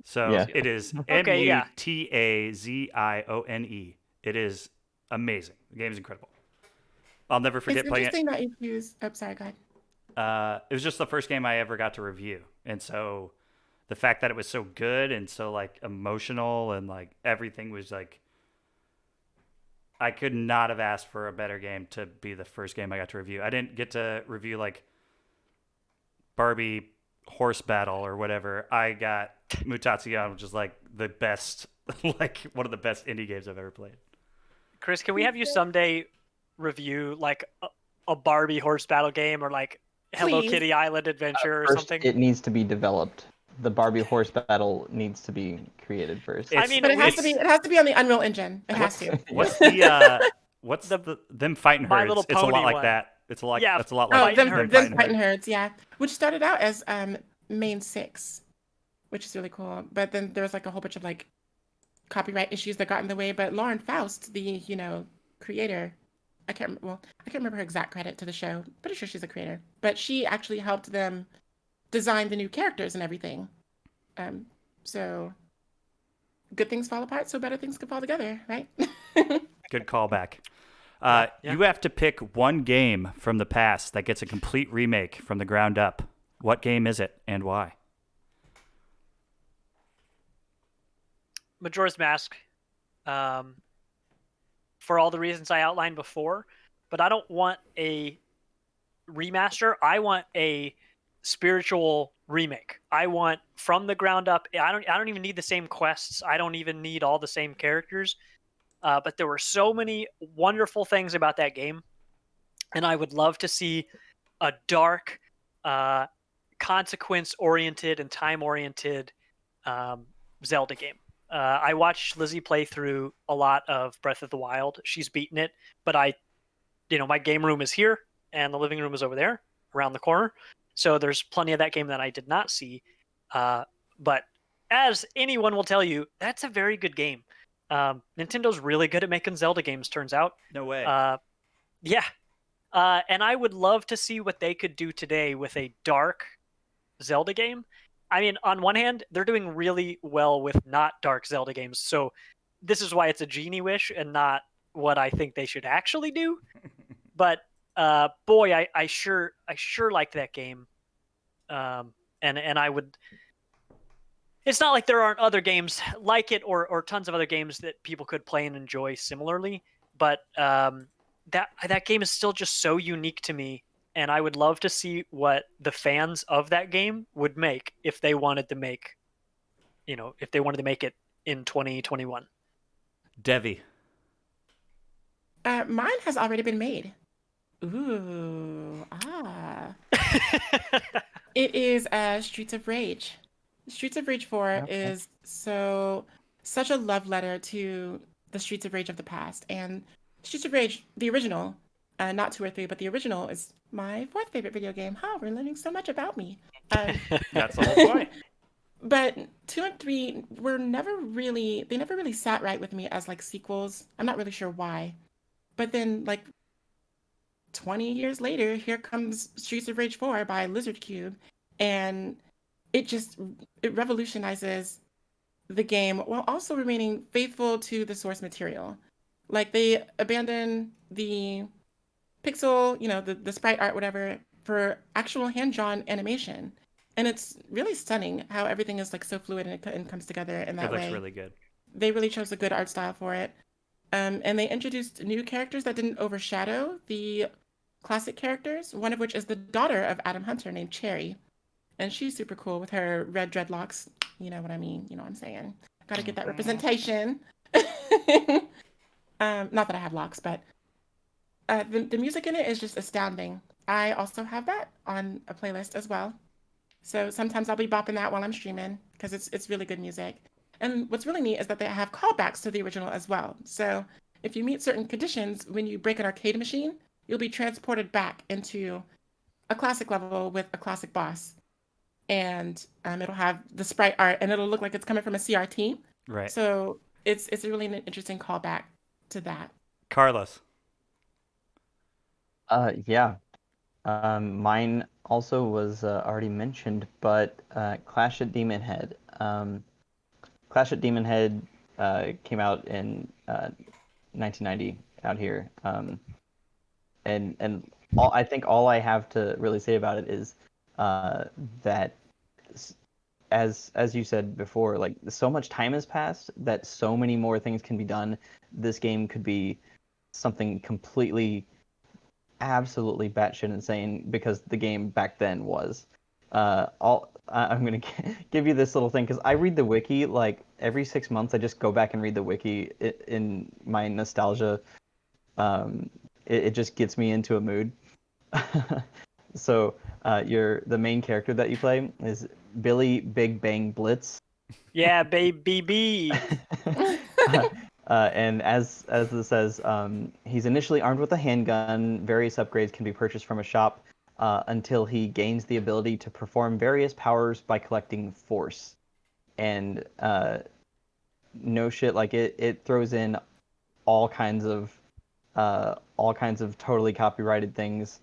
[SPEAKER 1] So
[SPEAKER 3] Yeah.
[SPEAKER 1] it is
[SPEAKER 2] Okay, yeah.
[SPEAKER 1] Mutazione. It is amazing. The game is incredible. I'll never forget
[SPEAKER 4] It's
[SPEAKER 1] playing it.
[SPEAKER 4] interesting that you use. Oh, sorry, go ahead.
[SPEAKER 1] It was just the first game I ever got to review, and so the fact that it was so good and so like emotional and like everything was like, I could not have asked for a better game to be the first game I got to review. I didn't get to review like Barbie Horse Battle or whatever. I got Mutation, which is like the best, like one of the best indie games I've ever played.
[SPEAKER 2] Chris, can we have you someday review like a Barbie horse battle game or like Hello
[SPEAKER 4] Please.
[SPEAKER 2] Kitty Island Adventure or
[SPEAKER 3] First,
[SPEAKER 2] something?
[SPEAKER 3] it needs to be developed. The Barbie horse battle needs to be created first.
[SPEAKER 2] I mean,
[SPEAKER 4] But it has
[SPEAKER 2] it's-
[SPEAKER 4] to be on the Unreal Engine. It has to.
[SPEAKER 1] What's them fighting
[SPEAKER 2] My
[SPEAKER 1] herds?
[SPEAKER 2] Little
[SPEAKER 1] It's a lot
[SPEAKER 2] Pony
[SPEAKER 1] like
[SPEAKER 2] one.
[SPEAKER 1] that. It's a lot.
[SPEAKER 2] Yeah,
[SPEAKER 1] It's a lot
[SPEAKER 4] Oh,
[SPEAKER 1] like
[SPEAKER 2] Fighting
[SPEAKER 4] them
[SPEAKER 2] Herds.
[SPEAKER 4] Fighting Herds, yeah. Which started out as main 6, which is really cool. But then there was like a whole bunch of like copyright issues that got in the way. But Lauren Faust, the creator, I can't remember her exact credit to the show. Pretty sure she's a creator, but she actually helped them design the new characters and everything. So good things fall apart, so better things can fall together, right?
[SPEAKER 1] Good callback.
[SPEAKER 2] Yeah.
[SPEAKER 1] You have to pick one game from the past that gets a complete remake from the ground up. What game is it and why?
[SPEAKER 2] Majora's Mask, for all the reasons I outlined before, but I don't want a remaster. I want a spiritual remake. I want from the ground up. I don't even need the same quests. I don't even need all the same characters. But there were so many wonderful things about that game, and I would love to see a dark, consequence-oriented and time-oriented Zelda game. I watched Lizzie play through a lot of Breath of the Wild. She's beaten it, but my game room is here, and the living room is over there, around the corner. So there's plenty of that game that I did not see. But as anyone will tell you, that's a very good game. Nintendo's really good at making Zelda games, turns out.
[SPEAKER 1] No way.
[SPEAKER 2] Yeah. And I would love to see what they could do today with a dark Zelda game. I mean, on one hand, they're doing really well with not dark Zelda games. So this is why it's a genie wish and not what I think they should actually do. But boy, I sure like that game. And I would. It's not like there aren't other games like it or tons of other games that people could play and enjoy similarly. But that game is still just so unique to me. And I would love to see what the fans of that game would make if they wanted to make, if they wanted to make it in 2021.
[SPEAKER 1] Devi.
[SPEAKER 4] Mine has already been made. Ooh, It is Streets of Rage. Streets of Rage 4 is such a love letter to the Streets of Rage of the past. And Streets of Rage, the original, not 2 or 3, but the original is my 4th favorite video game. We're learning so much about me.
[SPEAKER 1] That's the whole point.
[SPEAKER 4] But 2 and 3 they never really sat right with me as like sequels. I'm not really sure why. But then like 20 years later, here comes Streets of Rage 4 by Lizard Cube, and it revolutionizes the game while also remaining faithful to the source material. Like they abandon the pixel, the sprite art, whatever, for actual hand-drawn animation. And it's really stunning how everything is like so fluid and comes together in that way.
[SPEAKER 1] It looks really good.
[SPEAKER 4] They really chose a good art style for it. And they introduced new characters that didn't overshadow the classic characters, one of which is the daughter of Adam Hunter named Cherry. And she's super cool with her red dreadlocks. You know what I mean? You know what I'm saying? Gotta get that representation. Not that I have locks, but the music in it is just astounding. I also have that on a playlist as well. So sometimes I'll be bopping that while I'm streaming because it's really good music. And what's really neat is that they have callbacks to the original as well. So if you meet certain conditions when you break an arcade machine, you'll be transported back into a classic level with a classic boss. And it'll have the sprite art and it'll look like it's coming from a CRT.
[SPEAKER 1] Right.
[SPEAKER 4] So it's a really interesting callback to that.
[SPEAKER 1] Carlos.
[SPEAKER 3] Yeah. Mine also was already mentioned, but Clash at Demon Head. Clash at Demon Head came out in 1990 out here, and I think all I have to really say about it is that as you said before, like so much time has passed that so many more things can be done. This game could be something completely absolutely batshit insane because the game back then was. I'm gonna give you this little thing because I read the wiki like every 6 months. I just go back and read the wiki in my nostalgia. It just gets me into a mood. So the main character that you play is Billy Big Bang Blitz.
[SPEAKER 2] Yeah, baby.
[SPEAKER 3] And as this says, he's initially armed with a handgun. Various upgrades can be purchased from a shop until he gains the ability to perform various powers by collecting force. And no shit, like it throws in all kinds of totally copyrighted things.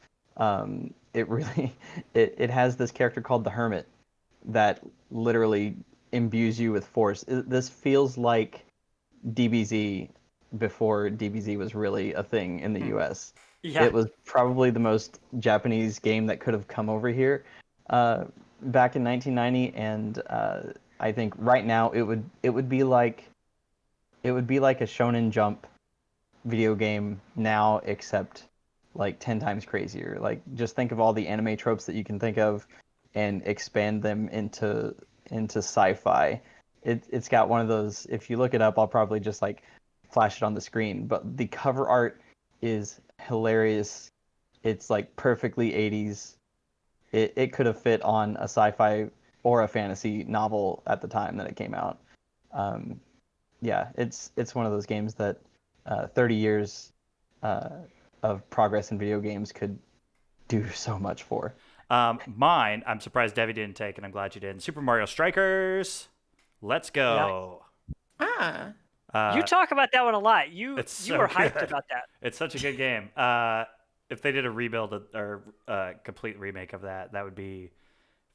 [SPEAKER 3] It really it has this character called the Hermit that literally imbues you with force. This feels like DBZ before DBZ was really a thing in the US.
[SPEAKER 2] Yeah.
[SPEAKER 3] It was probably the most Japanese game that could have come over here back in 1990, and I think right now it would be like a Shonen Jump video game now, except like 10 times crazier. Like just think of all the anime tropes that you can think of and expand them into sci-fi. It's got one of those, if you look it up, I'll probably just like flash it on the screen, but the cover art is hilarious. It's like perfectly 80s. It could have fit on a sci-fi or a fantasy novel at the time that it came out. Yeah, it's one of those games that 30 years of progress in video games could do so much for.
[SPEAKER 1] Mine, I'm surprised Debbie didn't take, and I'm glad you didn't. Super Mario Strikers. Let's go.
[SPEAKER 4] Ah.
[SPEAKER 2] You talk about that one a lot. You
[SPEAKER 1] It's so
[SPEAKER 2] were hyped
[SPEAKER 1] good.
[SPEAKER 2] about that.
[SPEAKER 1] It's such a good game. If they did a rebuild or complete remake of that, that would be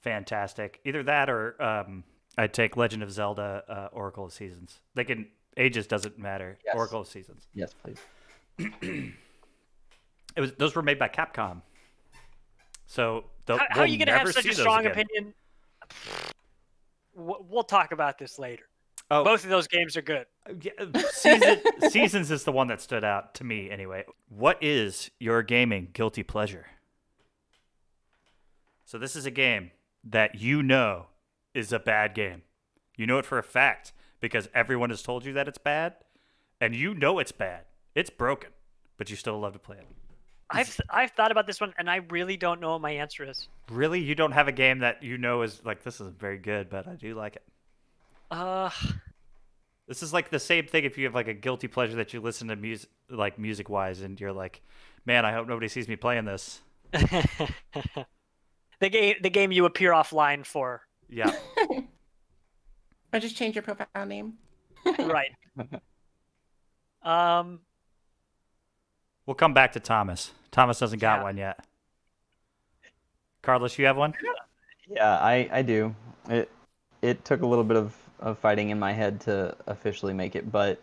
[SPEAKER 1] fantastic. Either that or I'd take Legend of Zelda Oracle of Seasons. They can ages doesn't matter.
[SPEAKER 3] Yes.
[SPEAKER 1] Oracle of Seasons.
[SPEAKER 3] Yes, please.
[SPEAKER 1] Those were made by Capcom. So
[SPEAKER 2] How are you going to have such a strong opinion? We'll talk about this later.
[SPEAKER 1] Oh,
[SPEAKER 2] both of those games are good.
[SPEAKER 1] Seasons is the one that stood out to me anyway. What is your gaming guilty pleasure? So this is a game that you know is a bad game. You know it for a fact because everyone has told you that it's bad, and you know it's bad. It's broken, but you still love to play it.
[SPEAKER 2] I've thought about this one, and I really don't know what my answer is.
[SPEAKER 1] Really? You don't have a game that you know is like, this isn't very good, but I do like it? This is like the same thing if you have like a guilty pleasure that you listen to music, like music-wise, and you're like, man, I hope nobody sees me playing this.
[SPEAKER 2] The game you appear offline for.
[SPEAKER 1] Yeah.
[SPEAKER 4] Or just change your profile name.
[SPEAKER 2] Right.
[SPEAKER 1] We'll come back to Thomas. Thomas doesn't got one yet. Carlos, you have one?
[SPEAKER 3] Yeah, I do. It took a little bit of fighting in my head to officially make it, but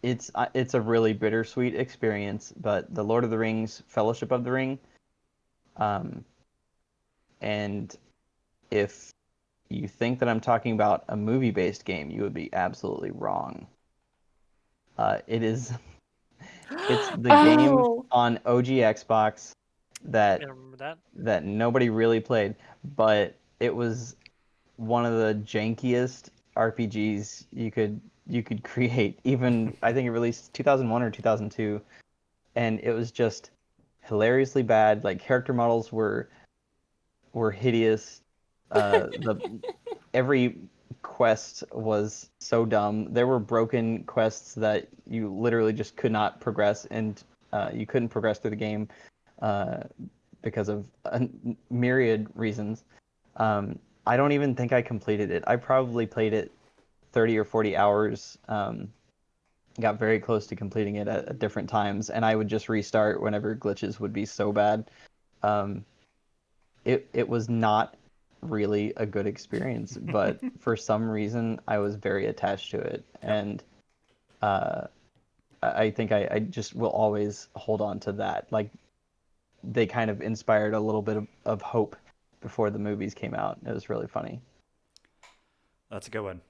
[SPEAKER 3] it's a really bittersweet experience. But the Lord of the Rings, Fellowship of the Ring, and if you think that I'm talking about a movie-based game, you would be absolutely wrong. It is. It's the game on OG Xbox that nobody really played, but it was one of the jankiest RPGs you could create. Even I think it released 2001 or 2002, and it was just hilariously bad. Like character models were were hideous. Every quest was so dumb. There were broken quests that you literally just could not progress, and you couldn't progress through the game because of a myriad reasons. I don't even think I completed it. I probably played it 30 or 40 hours. Got very close to completing it at different times, and I would just restart whenever glitches would be so bad. It was not really a good experience, but for some reason I was very attached to it, and I think I just will always hold on to that. Like, they kind of inspired a little bit of hope before the movies came out. It was really funny.
[SPEAKER 1] That's a good one.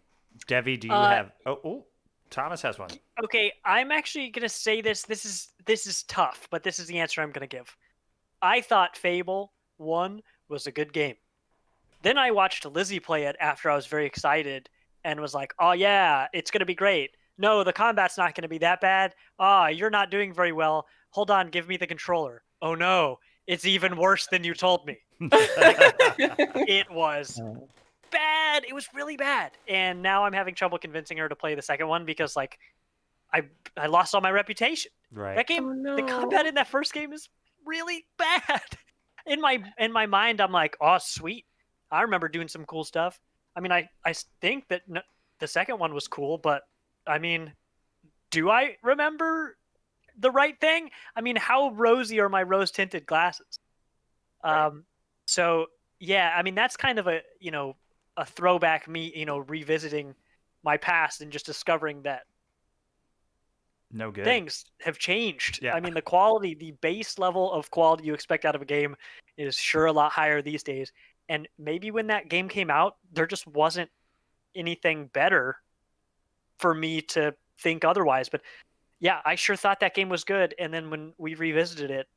[SPEAKER 1] Devi, do you have? Oh, Thomas has one.
[SPEAKER 2] Okay, I'm actually gonna say this. This is tough, but this is the answer I'm gonna give. I thought Fable 1 was a good game. Then I watched Lizzie play it after I was very excited and was like, "Oh yeah, it's gonna be great." No, the combat's not gonna be that bad. You're not doing very well. Hold on, give me the controller. Oh no, it's even worse than you told me. It was bad. It was really bad. And now I'm having trouble convincing her to play the second one because like I lost all my reputation.
[SPEAKER 1] Right.
[SPEAKER 2] That game,
[SPEAKER 4] Oh, no.
[SPEAKER 2] the combat in that first game is really bad. In my mind, I'm like, oh sweet, I remember doing some cool stuff. I mean, I think that the second one was cool, but I mean, do I remember the right thing? I mean, how rosy are my rose tinted glasses?
[SPEAKER 3] Right.
[SPEAKER 2] So yeah, I mean that's kind of a a throwback me revisiting my past and just discovering that
[SPEAKER 1] No good.
[SPEAKER 2] things have changed.
[SPEAKER 1] Yeah.
[SPEAKER 2] I mean, the quality, the base level of quality you expect out of a game is sure a lot higher these days. And maybe when that game came out, there just wasn't anything better for me to think otherwise. But yeah, I sure thought that game was good. And then when we revisited it,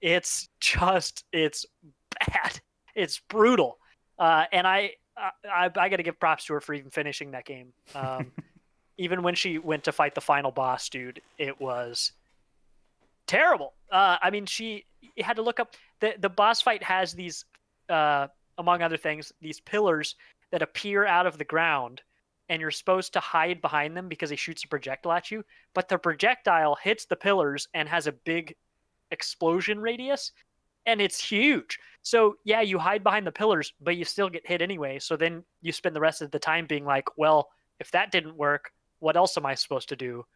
[SPEAKER 2] it's bad. It's brutal. And I got to give props to her for even finishing that game. Even when she went to fight the final boss, dude, it was terrible. I mean, she had to look up the boss fight has these, among other things, these pillars that appear out of the ground, and you're supposed to hide behind them because he shoots a projectile at you. But the projectile hits the pillars and has a big explosion radius, and it's huge. So yeah, you hide behind the pillars, but you still get hit anyway. So then you spend the rest of the time being like, well, if that didn't work, what else am I supposed to do?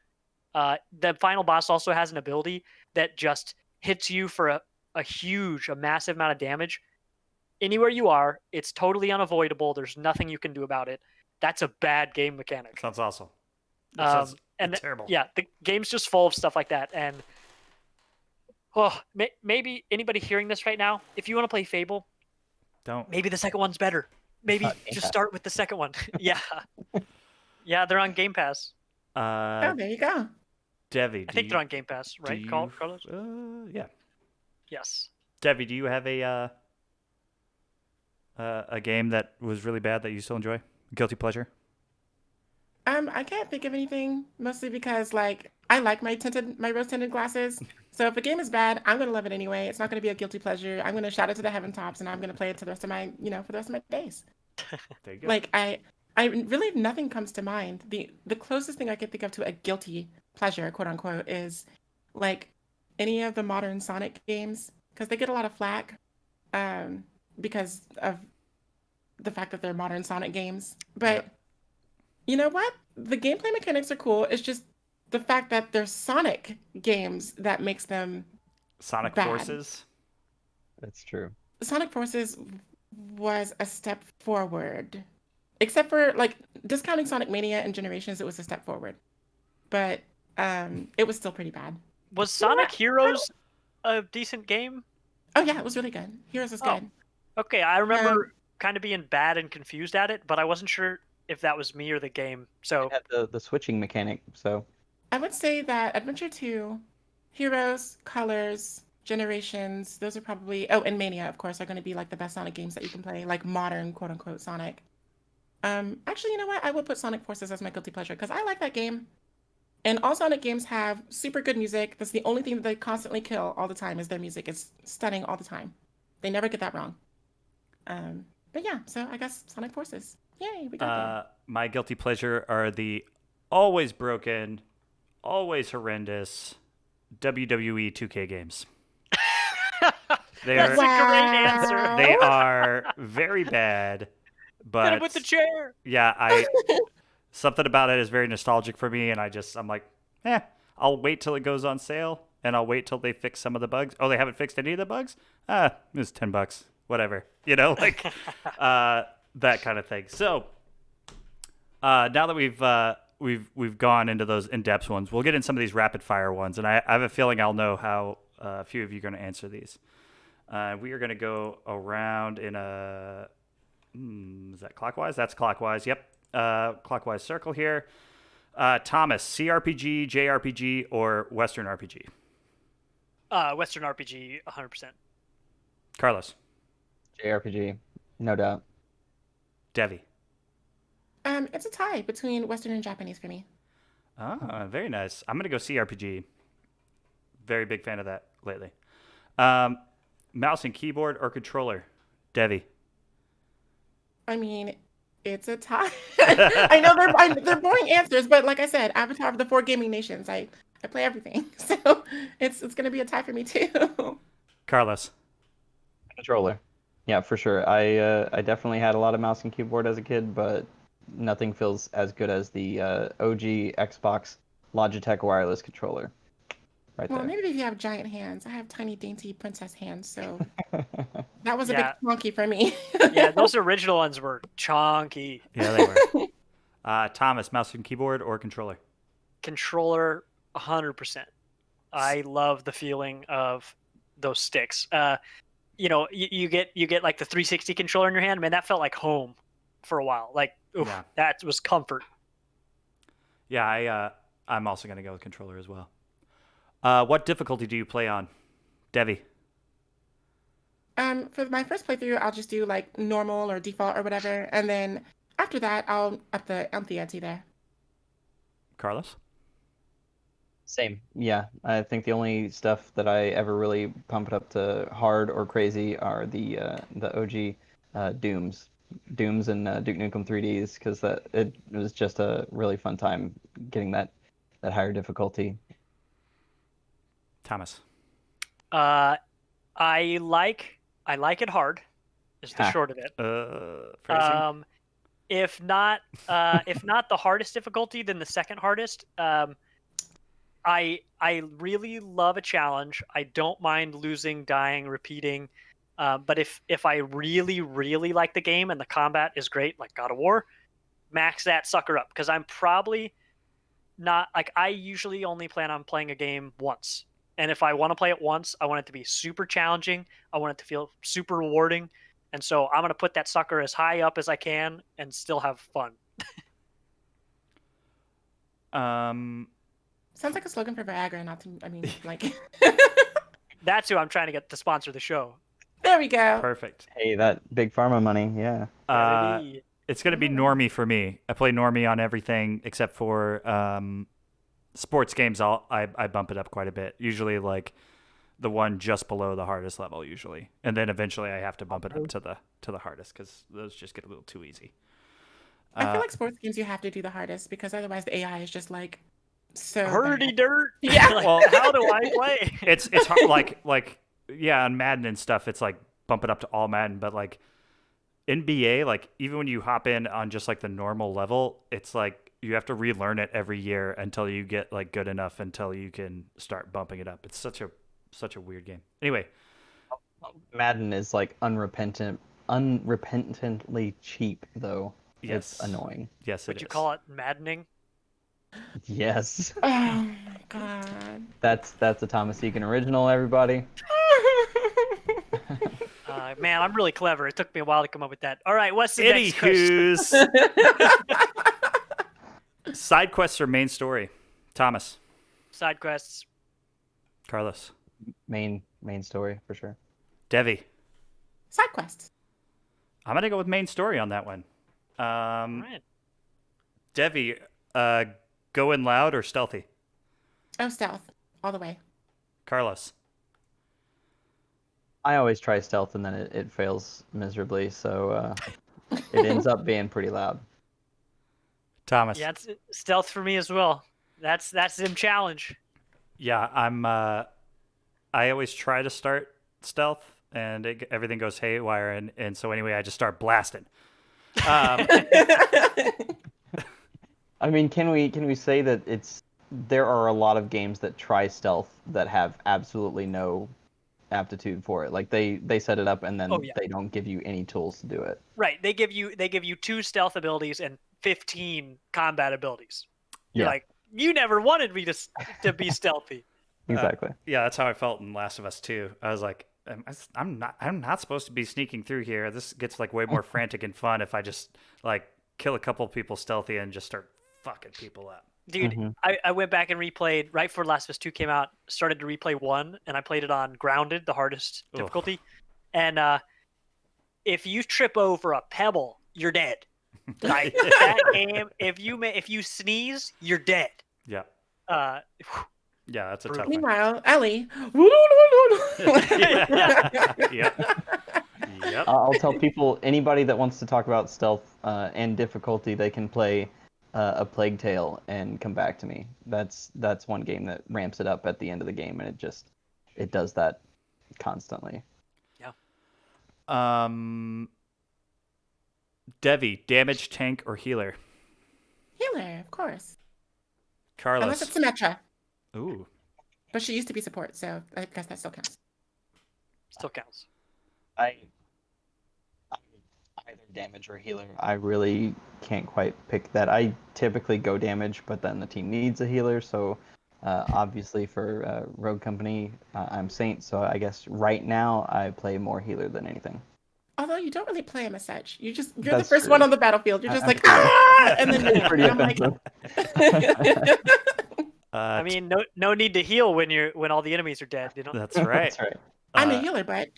[SPEAKER 2] The final boss also has an ability that just hits you for a massive amount of damage. Anywhere you are, it's totally unavoidable. There's nothing you can do about it. That's a bad game mechanic.
[SPEAKER 1] Sounds awesome. That sounds terrible.
[SPEAKER 2] Yeah, the game's just full of stuff like that. And maybe anybody hearing this right now, if you want to play Fable,
[SPEAKER 1] Don't.
[SPEAKER 2] maybe the second one's better. Maybe just start with the second one. Yeah. Yeah, they're on Game Pass.
[SPEAKER 4] Oh, there you go.
[SPEAKER 1] Devi,
[SPEAKER 2] I think they're on Game Pass, right, Carlos?
[SPEAKER 1] Yeah.
[SPEAKER 2] Yes.
[SPEAKER 1] Devi, do you have a game that was really bad that you still enjoy? Guilty pleasure?
[SPEAKER 4] I can't think of anything, mostly because like I like my rose tinted glasses. So if a game is bad, I'm gonna love it anyway. It's not gonna be a guilty pleasure. I'm gonna shout it to the heaven tops, and I'm gonna play it to the rest of my, for the rest of my days.
[SPEAKER 1] There you go.
[SPEAKER 4] Like I really nothing comes to mind. The closest thing I can think of to a guilty pleasure, quote unquote, is like any of the modern Sonic games, because they get a lot of flack, because of the fact that they're modern Sonic games. But you know what? The gameplay mechanics are cool. It's just the fact that they're Sonic games that makes them
[SPEAKER 1] Sonic
[SPEAKER 4] bad.
[SPEAKER 1] Forces?
[SPEAKER 3] That's true.
[SPEAKER 4] Sonic Forces was a step forward. Except for like discounting Sonic Mania and Generations, it was a step forward. But it was still pretty bad.
[SPEAKER 2] Was Sonic Heroes a decent game?
[SPEAKER 4] Oh yeah, it was really good. Heroes was good.
[SPEAKER 2] Okay, I remember kind of being bad and confused at it, but I wasn't sure if that was me or the game. So
[SPEAKER 3] It had the switching mechanic, so
[SPEAKER 4] I would say that Adventure 2, Heroes, Colors, Generations, those are probably, and Mania, of course, are going to be like the best Sonic games that you can play, like modern, quote unquote, Sonic. Actually, you know what? I will put Sonic Forces as my guilty pleasure because I like that game. And all Sonic games have super good music. That's the only thing that they constantly kill all the time is their music. It's stunning all the time. They never get that wrong. But yeah, so I guess Sonic Forces. Yay, we got there.
[SPEAKER 1] My guilty pleasure are the always broken, always horrendous WWE 2K games.
[SPEAKER 2] That's a great answer.
[SPEAKER 1] They are very bad, but
[SPEAKER 2] Hit him with the chair.
[SPEAKER 1] yeah, something about it is very nostalgic for me, and I'm like, I'll wait till it goes on sale, and I'll wait till they fix some of the bugs. Oh, they haven't fixed any of the bugs? It's $10, whatever, like that kind of thing. So now that we've gone into those in-depth ones, we'll get in some of these rapid fire ones, and I have a feeling I'll know how a few of you are going to answer these. We are going to go around in a is that clockwise? That's clockwise. Yep. Clockwise circle here. Thomas, CRPG, JRPG, or Western RPG?
[SPEAKER 2] Western RPG, 100%.
[SPEAKER 1] Carlos.
[SPEAKER 3] JRPG, no doubt.
[SPEAKER 1] Devi.
[SPEAKER 4] It's a tie between Western and Japanese for me.
[SPEAKER 1] Ah, very nice. I'm going to go CRPG. Very big fan of that lately. Mouse and keyboard or controller? Devi.
[SPEAKER 4] I mean, it's a tie. I know they're boring answers, but like I said, Avatar of the Four Gaming Nations. I play everything, so it's gonna be a tie for me too.
[SPEAKER 1] Carlos.
[SPEAKER 3] Controller. Yeah, for sure. I definitely had a lot of mouse and keyboard as a kid, but nothing feels as good as the OG Xbox Logitech wireless controller. Right
[SPEAKER 4] Well,
[SPEAKER 3] there.
[SPEAKER 4] maybe if you have giant hands. I have tiny, dainty princess hands, so that was a
[SPEAKER 2] Yeah.
[SPEAKER 4] bit clunky for me.
[SPEAKER 2] Yeah, those original ones were chunky.
[SPEAKER 1] Yeah, they were. Thomas, mouse and keyboard or controller?
[SPEAKER 2] Controller, 100%. I love the feeling of those sticks. You get like the 360 controller in your hand. Man, that felt like home for a while. Like, oof,
[SPEAKER 1] Yeah.
[SPEAKER 2] that was comfort.
[SPEAKER 1] Yeah, I'm also going to go with controller as well. What difficulty do you play on? Devi.
[SPEAKER 4] For my first playthrough, I'll just do like normal or default or whatever, and then after that, I'll up the ante there.
[SPEAKER 1] Carlos?
[SPEAKER 3] Same. Yeah, I think the only stuff that I ever really pumped up to hard or crazy are the OG Dooms and Duke Nukem 3Ds, because it was just a really fun time getting that higher difficulty.
[SPEAKER 1] Thomas.
[SPEAKER 2] I like it hard. Is the short of it.
[SPEAKER 1] Phrasing?
[SPEAKER 2] If not the hardest difficulty, then the second hardest. I really love a challenge. I don't mind losing, dying, repeating. But if I really, really like the game and the combat is great, like God of War, max that sucker up. Because I'm probably not, like, I usually only plan on playing a game once. And if I want to play it once, I want it to be super challenging. I want it to feel super rewarding. And so I'm going to put that sucker as high up as I can and still have fun.
[SPEAKER 4] Sounds like a slogan for Viagra, not to, I mean, like.
[SPEAKER 2] That's who I'm trying to get to sponsor the show.
[SPEAKER 4] There we go.
[SPEAKER 1] Perfect.
[SPEAKER 3] Hey, that big pharma money, yeah.
[SPEAKER 1] It's going to be normie for me. I play normie on everything except for sports games. I bump it up quite a bit. Usually like the one just below the hardest level usually. And then eventually I have to bump it up to the hardest because those just get a little too easy.
[SPEAKER 4] I feel like sports games you have to do the hardest because otherwise the AI is just like so
[SPEAKER 2] Hurdy
[SPEAKER 4] bad.
[SPEAKER 2] dirt.
[SPEAKER 4] Yeah.
[SPEAKER 2] Like,
[SPEAKER 1] Well,
[SPEAKER 2] how do I play?
[SPEAKER 1] It's hard, like yeah, on Madden and stuff, it's like bump it up to all Madden, but like NBA, like even when you hop in on just like the normal level, it's like you have to relearn it every year until you get like good enough until you can start bumping it up. It's such a weird game. Anyway,
[SPEAKER 3] Madden is like unrepentantly cheap though.
[SPEAKER 1] yes,
[SPEAKER 3] It's annoying.
[SPEAKER 1] Yes,
[SPEAKER 2] Would you call it maddening?
[SPEAKER 3] Yes.
[SPEAKER 4] Oh my god.
[SPEAKER 3] That's a Thomas Egan original, everybody.
[SPEAKER 2] Man, I'm really clever. It took me a while to come up with that. All right, what's the next question?
[SPEAKER 1] Anywho's, side quests or main story? Thomas.
[SPEAKER 2] Side quests.
[SPEAKER 1] Carlos.
[SPEAKER 3] Main story for sure.
[SPEAKER 1] Devi.
[SPEAKER 4] Side quests.
[SPEAKER 1] I'm gonna go with main story on that one.
[SPEAKER 2] All right.
[SPEAKER 1] Devi, go in loud or stealthy?
[SPEAKER 4] Oh, stealth all the way.
[SPEAKER 1] Carlos.
[SPEAKER 3] I always try stealth and then it fails miserably, so it ends up being pretty loud.
[SPEAKER 1] Thomas.
[SPEAKER 2] Yeah, it's stealth for me as well. That's Zim challenge.
[SPEAKER 1] Yeah, I always try to start stealth, and everything goes haywire, and so anyway, I just start blasting.
[SPEAKER 3] I mean, can we say that there are a lot of games that try stealth that have absolutely no aptitude for it. Like they set it up and then they don't give you any tools to do it.
[SPEAKER 2] Right. They give you 2 stealth abilities and 15 combat abilities. You're like, you never wanted me to be stealthy.
[SPEAKER 3] Exactly.
[SPEAKER 1] Yeah, that's how I felt in Last of Us 2. I was like, I'm not supposed to be sneaking through here. This gets like way more frantic and fun if I just like kill a couple people stealthy and just start fucking people up.
[SPEAKER 2] Dude, I went back and replayed right before Last of Us 2 came out, started to replay 1, and I played it on Grounded, the hardest difficulty. And if you trip over a pebble, you're dead. Like that game, if you sneeze, you're dead.
[SPEAKER 1] Yeah. Yeah, that's a tough one.
[SPEAKER 4] Meanwhile, Ellie.
[SPEAKER 1] Yep.
[SPEAKER 3] I'll tell people, anybody that wants to talk about stealth and difficulty, they can play A Plague Tale and come back to me. That's one game that ramps it up at the end of the game, and it does that constantly.
[SPEAKER 2] Yeah.
[SPEAKER 1] Devi, damage, tank, or healer?
[SPEAKER 4] Healer, of course.
[SPEAKER 1] Carlos.
[SPEAKER 4] Unless it's Symmetra.
[SPEAKER 1] Ooh.
[SPEAKER 4] But she used to be support, so I guess that still counts.
[SPEAKER 2] Still counts.
[SPEAKER 3] I'm either damage or healer. I really can't quite pick that. I typically go damage, but then the team needs a healer, so obviously for Rogue Company, I'm Saint, so I guess right now I play more healer than anything.
[SPEAKER 4] Although you don't really play him as such. You're
[SPEAKER 3] That's
[SPEAKER 4] the first
[SPEAKER 3] true.
[SPEAKER 4] one on the battlefield. You're just like, ah! And then
[SPEAKER 3] Pretty
[SPEAKER 4] and I'm like,
[SPEAKER 2] I mean, no need to heal when all the enemies are dead, you know?
[SPEAKER 1] That's right.
[SPEAKER 3] That's right.
[SPEAKER 4] I'm a healer, but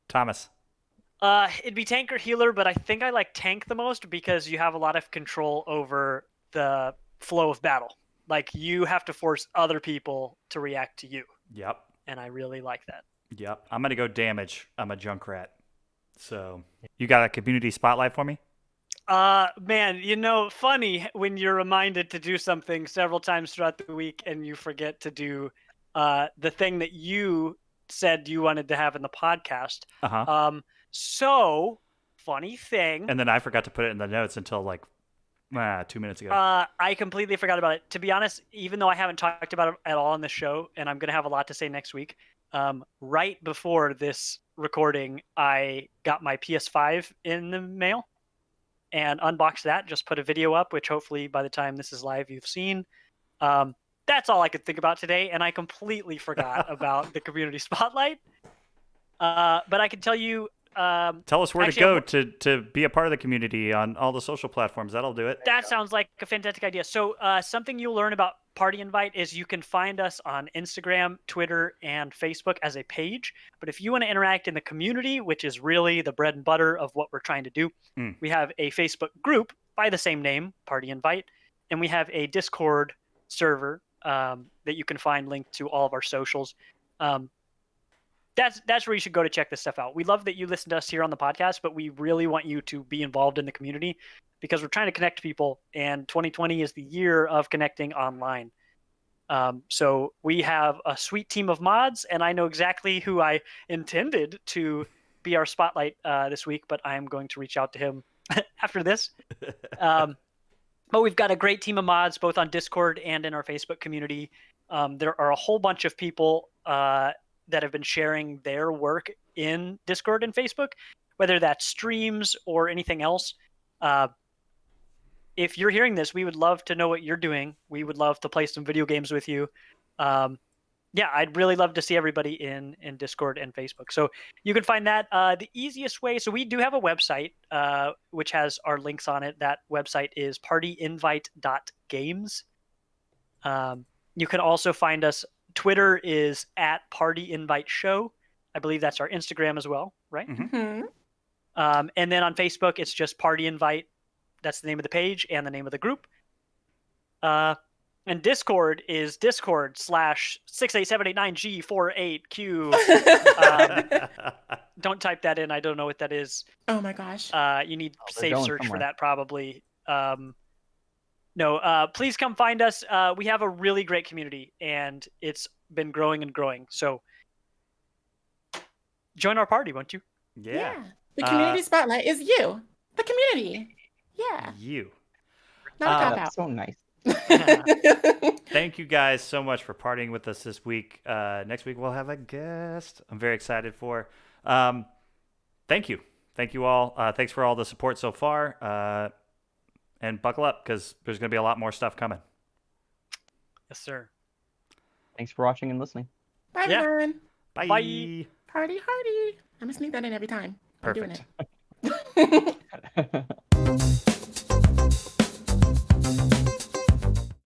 [SPEAKER 1] Thomas.
[SPEAKER 2] It'd be tank or healer, but I think I like tank the most because you have a lot of control over the flow of battle. Like, you have to force other people to react to you.
[SPEAKER 1] Yep.
[SPEAKER 2] And I really like that.
[SPEAKER 1] Yep. I'm going to go damage. I'm a Junkrat. So, you got a community spotlight for me?
[SPEAKER 2] Man, funny when you're reminded to do something several times throughout the week and you forget to do the thing that you said you wanted to have in the podcast.
[SPEAKER 1] Uh-huh.
[SPEAKER 2] So, funny thing.
[SPEAKER 1] And then I forgot to put it in the notes until like 2 minutes ago.
[SPEAKER 2] I completely forgot about it. To be honest, even though I haven't talked about it at all on the show, and I'm going to have a lot to say next week, right before this recording, I got my PS5 in the mail and unboxed that, just put a video up, which hopefully by the time this is live, you've seen. That's all I could think about today, and I completely forgot about the community spotlight. But I can tell you...
[SPEAKER 1] Tell us where to go to be a part of the community on all the social platforms. That'll do it.
[SPEAKER 2] That sounds like a fantastic idea. So something you'll learn about Party Invite is you can find us on Instagram, Twitter, and Facebook as a page. But if you want to interact in the community, which is really the bread and butter of what we're trying to do, we have a Facebook group by the same name, Party Invite, and we have a Discord server that you can find linked to all of our socials. That's where you should go to check this stuff out. We love that you listen to us here on the podcast, but we really want you to be involved in the community because we're trying to connect people, and 2020 is the year of connecting online. So we have a sweet team of mods, and I know exactly who I intended to be our spotlight this week, but I am going to reach out to him after this. But we've got a great team of mods, both on Discord and in our Facebook community. There are a whole bunch of people that have been sharing their work in Discord and Facebook, whether that's streams or anything else. If you're hearing this, we would love to know what you're doing. We would love to play some video games with you. Yeah, I'd really love to see everybody in Discord and Facebook. So you can find that the easiest way. So we do have a website, which has our links on it. That website is partyinvite.games. You can also find us. Twitter is @partyinviteshow. I believe that's our Instagram as well, right?
[SPEAKER 4] Mm-hmm.
[SPEAKER 2] And then on Facebook, it's just Party Invite. That's the name of the page and the name of the group. And Discord is Discord/68789G48Q. Don't type that in. I don't know what that is.
[SPEAKER 4] Oh my gosh.
[SPEAKER 2] You need
[SPEAKER 3] they're
[SPEAKER 2] safe
[SPEAKER 3] going
[SPEAKER 2] search for
[SPEAKER 3] somewhere.
[SPEAKER 2] that probably. No, please come find us. We have a really great community, and it's been growing and growing. So join our party, won't you?
[SPEAKER 1] Yeah.
[SPEAKER 4] The community spotlight is you. The community. Yeah.
[SPEAKER 1] You.
[SPEAKER 4] Not a cop
[SPEAKER 3] That's so nice.
[SPEAKER 4] out.
[SPEAKER 1] Thank you guys so much for partying with us this week. Next week we'll have a guest I'm very excited for. Thank you. Thank you all. Thanks for all the support so far. And buckle up because there's going to be a lot more stuff coming.
[SPEAKER 2] Yes, sir.
[SPEAKER 3] Thanks for watching and listening.
[SPEAKER 4] Bye,
[SPEAKER 2] Yeah.
[SPEAKER 4] everyone.
[SPEAKER 1] Bye.
[SPEAKER 2] Bye.
[SPEAKER 4] Party hardy. I'm going to sneak that in every time.
[SPEAKER 1] Perfect.
[SPEAKER 4] I'm doing it.